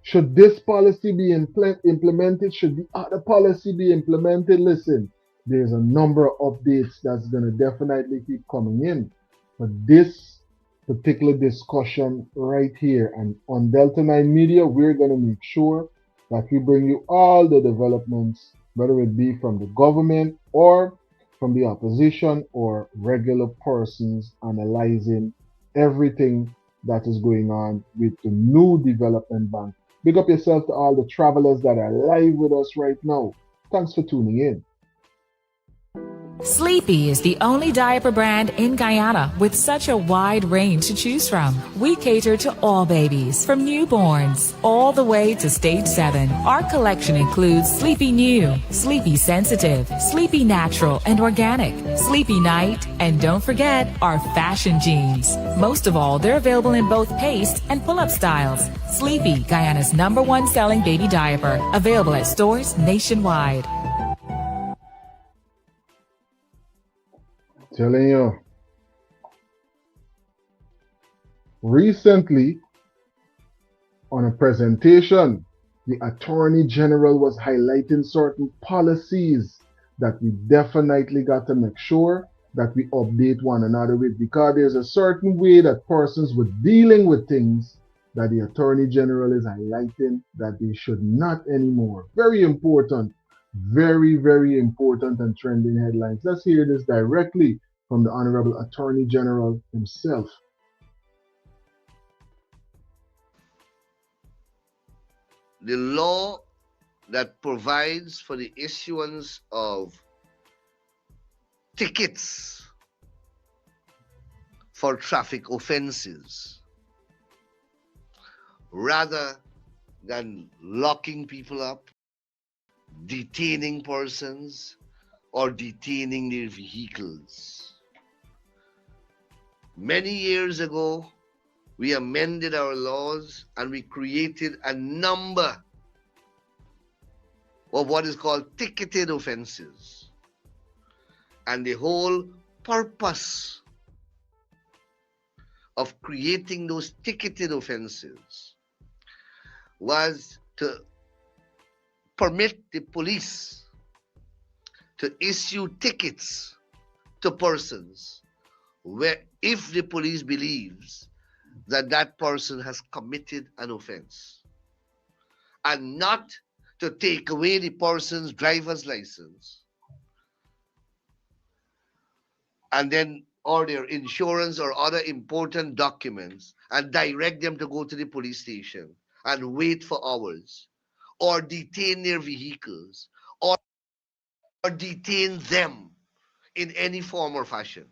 Should this policy be implemented? Should the other policy be implemented? Listen, there's a number of updates that's going to definitely keep coming in. But this particular discussion right here and on Delta 9 Media, we're going to make sure that we bring you all the developments, whether it be from the government or from the opposition or regular persons analyzing everything that is going on with the new development bank. Big up yourself to all the travelers that are live with us right now. Thanks for tuning in. Sleepy is the only diaper brand in Guyana with such a wide range to choose from. We cater to all babies, from newborns all the way to stage 7. Our collection includes Sleepy New, Sleepy Sensitive, Sleepy Natural and Organic, Sleepy Night, and don't forget our fashion jeans. Most of all, they're available in both paste and pull-up styles. Sleepy, Guyana's #1 selling baby diaper, available at stores nationwide. Telling you. Recently, on a presentation, the Attorney General was highlighting certain policies that we definitely got to make sure that we update one another with, because there's a certain way that persons were dealing with things that the Attorney General is highlighting that they should not anymore. Very important. Very, very important and trending headlines. Let's hear this directly from the Honorable Attorney General himself. The law that provides for the issuance of tickets for traffic offenses, rather than locking people up, detaining persons, or detaining their vehicles. Many years ago, we amended our laws and we created a number of what is called ticketed offenses. And the whole purpose of creating those ticketed offenses was to permit the police to issue tickets to persons where, if the police believes that that person has committed an offense, and not to take away the person's driver's license and then or their insurance or other important documents and direct them to go to the police station and wait for hours, or detain their vehicles, or detain them in any form or fashion.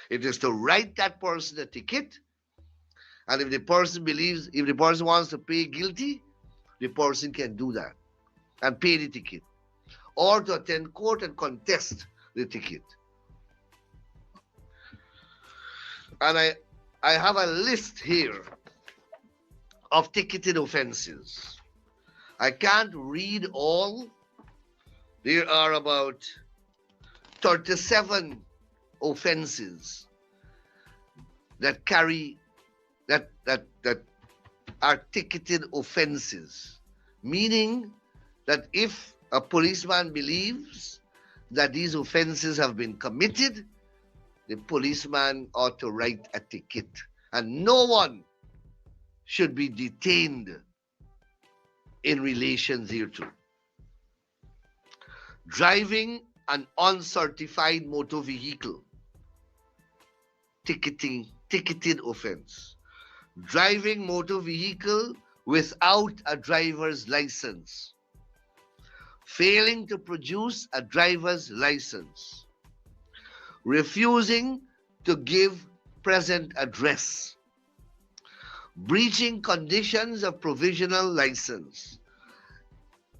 It is to write that person a ticket, and if the person believes, if the person wants to pay guilty, the person can do that and pay the ticket, or to attend court and contest the ticket. And I have a list here of ticketed offenses. I can't read all. There are about 37 offenses that carry that are ticketed offenses, meaning that if a policeman believes that these offenses have been committed, the policeman ought to write a ticket, and no one should be detained in relation thereto. Driving an uncertified motor vehicle, ticketed offense. Driving motor vehicle without a driver's license. Failing to produce a driver's license. Refusing to give present address. Breaching conditions of provisional license.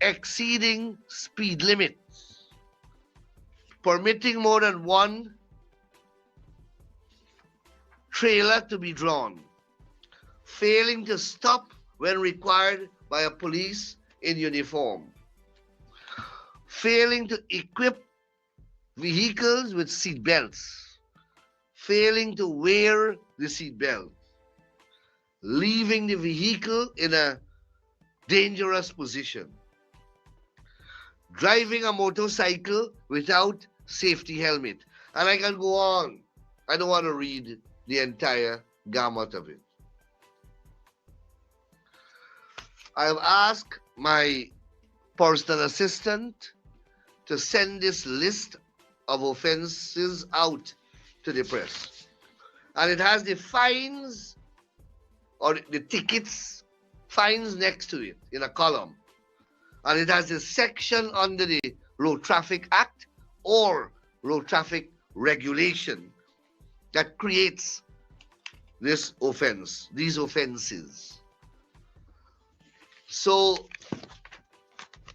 Exceeding speed limits. Permitting more than one trailer to be drawn. Failing to stop when required by a police in uniform, failing to equip vehicles with seat belts, failing to wear the seat belt, leaving the vehicle in a dangerous position, driving a motorcycle without safety helmet. And I can go on. I don't want to read the entire gamut of it. I have asked my personal assistant to send this list of offenses out to the press. And it has the fines or the tickets, fines next to it in a column. And it has a section under the Road Traffic Act or Road Traffic Regulation that creates this offense, these offenses. So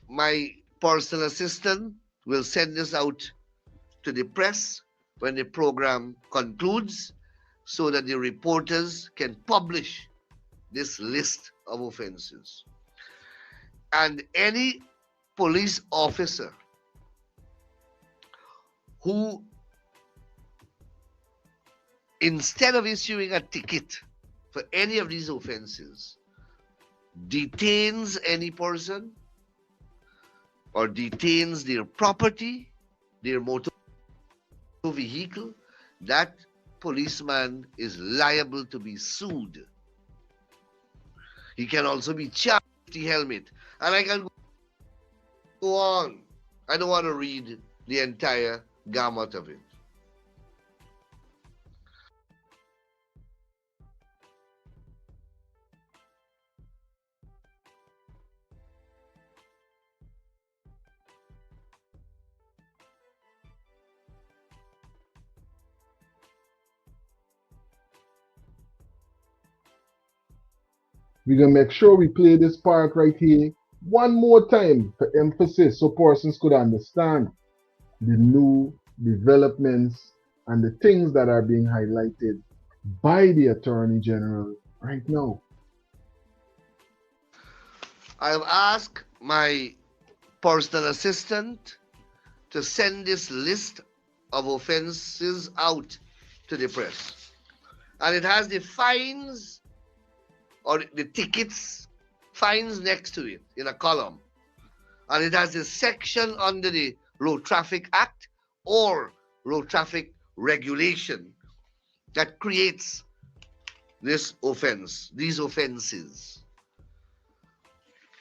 my personal assistant will send this out to the press when the program concludes so that the reporters can publish this list of offenses. And any police officer who, instead of issuing a ticket for any of these offenses, detains any person or detains their property, their motor vehicle, that policeman is liable to be sued. He can also be charged with the helmet. And I can go on. I don't want to read the entire gamut of it. We're going to make sure we play this part right here one more time for emphasis so persons could understand the new developments and the things that are being highlighted by the Attorney General right now. I have asked my personal assistant to send this list of offenses out to the press. And it has the fines or the tickets, fines next to it in a column. And it has a section under the Road Traffic Act or Road Traffic Regulation that creates this offense, these offenses.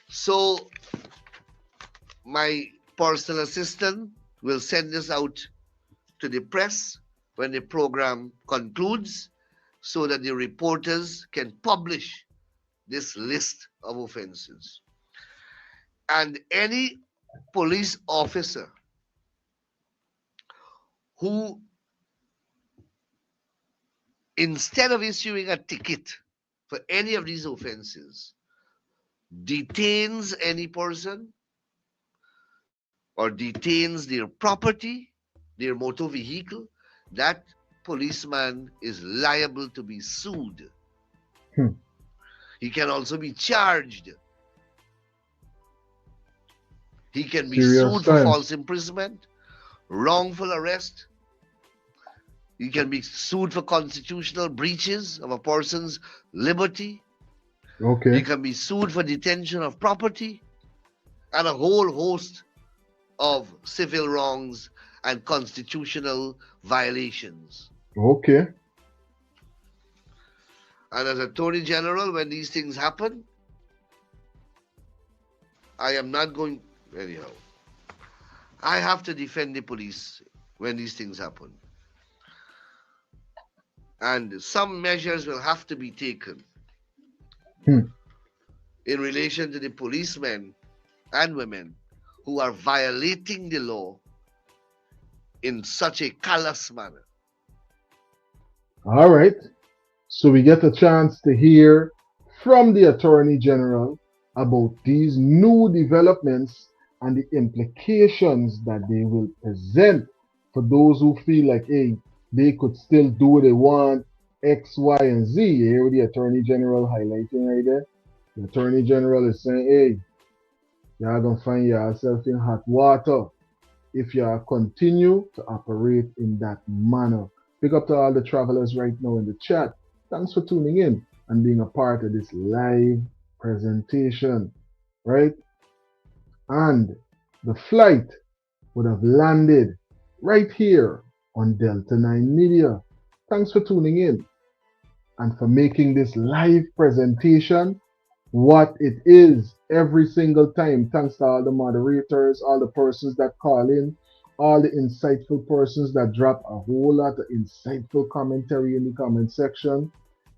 So my personal assistant will send this out to the press when the program concludes so that the reporters can publish this list of offenses. And any police officer who, instead of issuing a ticket for any of these offenses, detains any person or detains their property, their motor vehicle, that policeman is liable to be sued. He can also be charged. He can be sued for false imprisonment, wrongful arrest. He can be sued for constitutional breaches of a person's liberty. Okay. He can be sued for detention of property and a whole host of civil wrongs and constitutional violations. Okay. And as Attorney General, when these things happen, I am not going, anyhow. I have to defend the police when these things happen. And some measures will have to be taken in relation to the policemen and women who are violating the law in such a callous manner. All right. So we get a chance to hear from the Attorney General about these new developments and the implications that they will present for those who feel like, hey, they could still do what they want, X, Y, and Z. You hear what the Attorney General highlighting right there? The Attorney General is saying, hey, You're going to find yourself in hot water if you continue to operate in that manner. Big up to all the travelers right now in the chat. Thanks for tuning in and being a part of this live presentation, right? And the flight would have landed right here on Delta 9 Media. Thanks for tuning in and for making this live presentation what it is every single time. Thanks to all the moderators, all the persons that call in, all the insightful persons that drop a whole lot of insightful commentary in the comment section,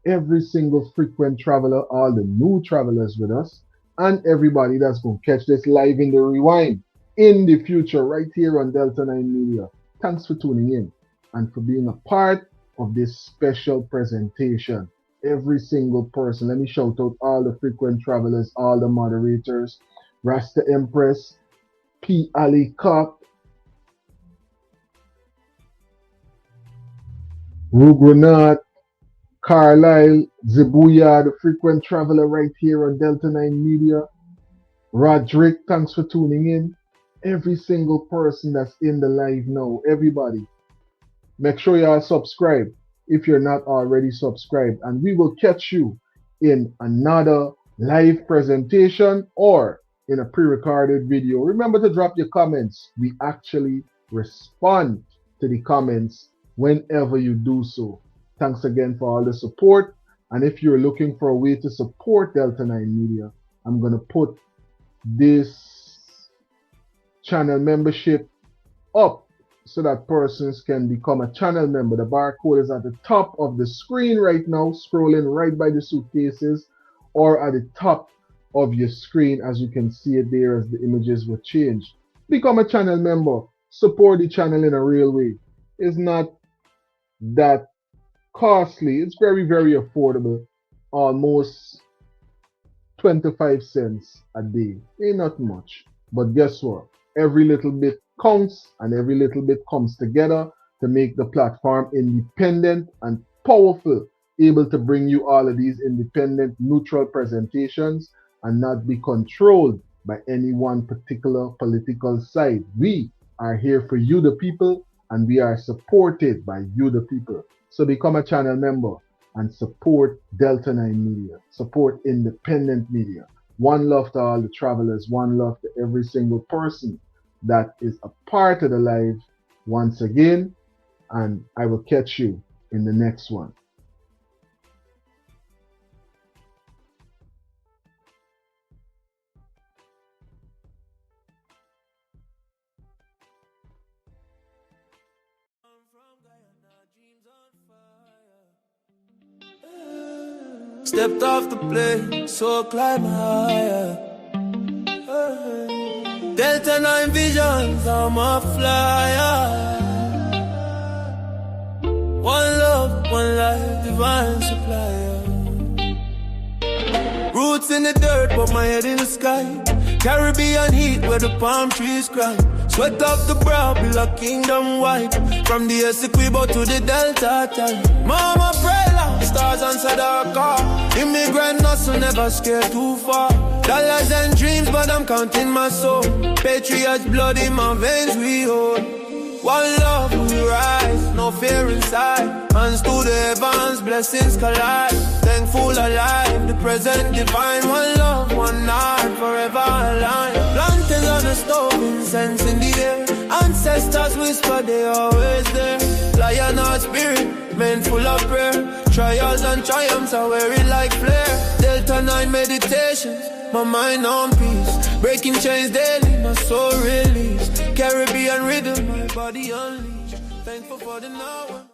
every single frequent traveler, all the new travelers with us, and everybody that's going to catch this live in the rewind in the future right here on Delta 9 Media. Thanks for tuning in and for being a part of this special presentation. Every single person. Let me shout out all the frequent travelers, all the moderators, Rasta Empress, P. Ali Cop, Rugranat, Carlisle, Zibuya, the frequent traveler right here on Delta 9 Media, Roderick, thanks for tuning in. Every single person that's in the live now, everybody, make sure you are subscribed if you're not already subscribed, and we will catch you in another live presentation or in a pre-recorded video. Remember to drop your comments. We actually respond to the comments whenever you do so. Thanks again for all the support, and if you're looking for a way to support Delta 9 Media, I'm going to put this channel membership up so that persons can become a channel member. The barcode is at the top of the screen right now, scrolling right by the suitcases, or at the top of your screen as you can see it there as the images will change. Become a channel member. Support the channel in a real way. It's not that costly. It's very, very affordable. Almost 25 cents a day. Ain't not much. But guess what? Every little bit counts, and every little bit comes together to make the platform independent and powerful, able to bring you all of these independent, neutral presentations and not be controlled by any one particular political side. We are here for you, the people, and we are supported by you, the people. So become a channel member and support Delta 9 Media, support independent media. One love to all the travelers, one love to every single person that is a part of the live once again, and I will catch you in the next one. Stepped off the plane, so climb higher. Delta 9 visions, I'm a flyer. One love, one life, divine supplier. Roots in the dirt, but my head in the sky. Caribbean heat where the palm trees cry. Sweat off the brow, build a kingdom wide. From the Essequibo to the Delta time. Mama pray long, stars answer our call. Immigrant hustle never scared too far. Dollars and dreams, but I'm counting my soul. Patriots blood in my veins we hold. One love we rise, no fear inside. Hands to the heavens, blessings collide. Thankful alive, the present divine. One love, one heart, forever aligned. Lanterns on the stove, incense in the air. Ancestors whisper, they always there. Lion heart spirit, men full of prayer. Trials and triumphs, I wear it like flair. Delta 9 meditations, my mind on peace. Breaking chains daily, my soul released. Caribbean rhythm, my body unleashed. Thankful for the now.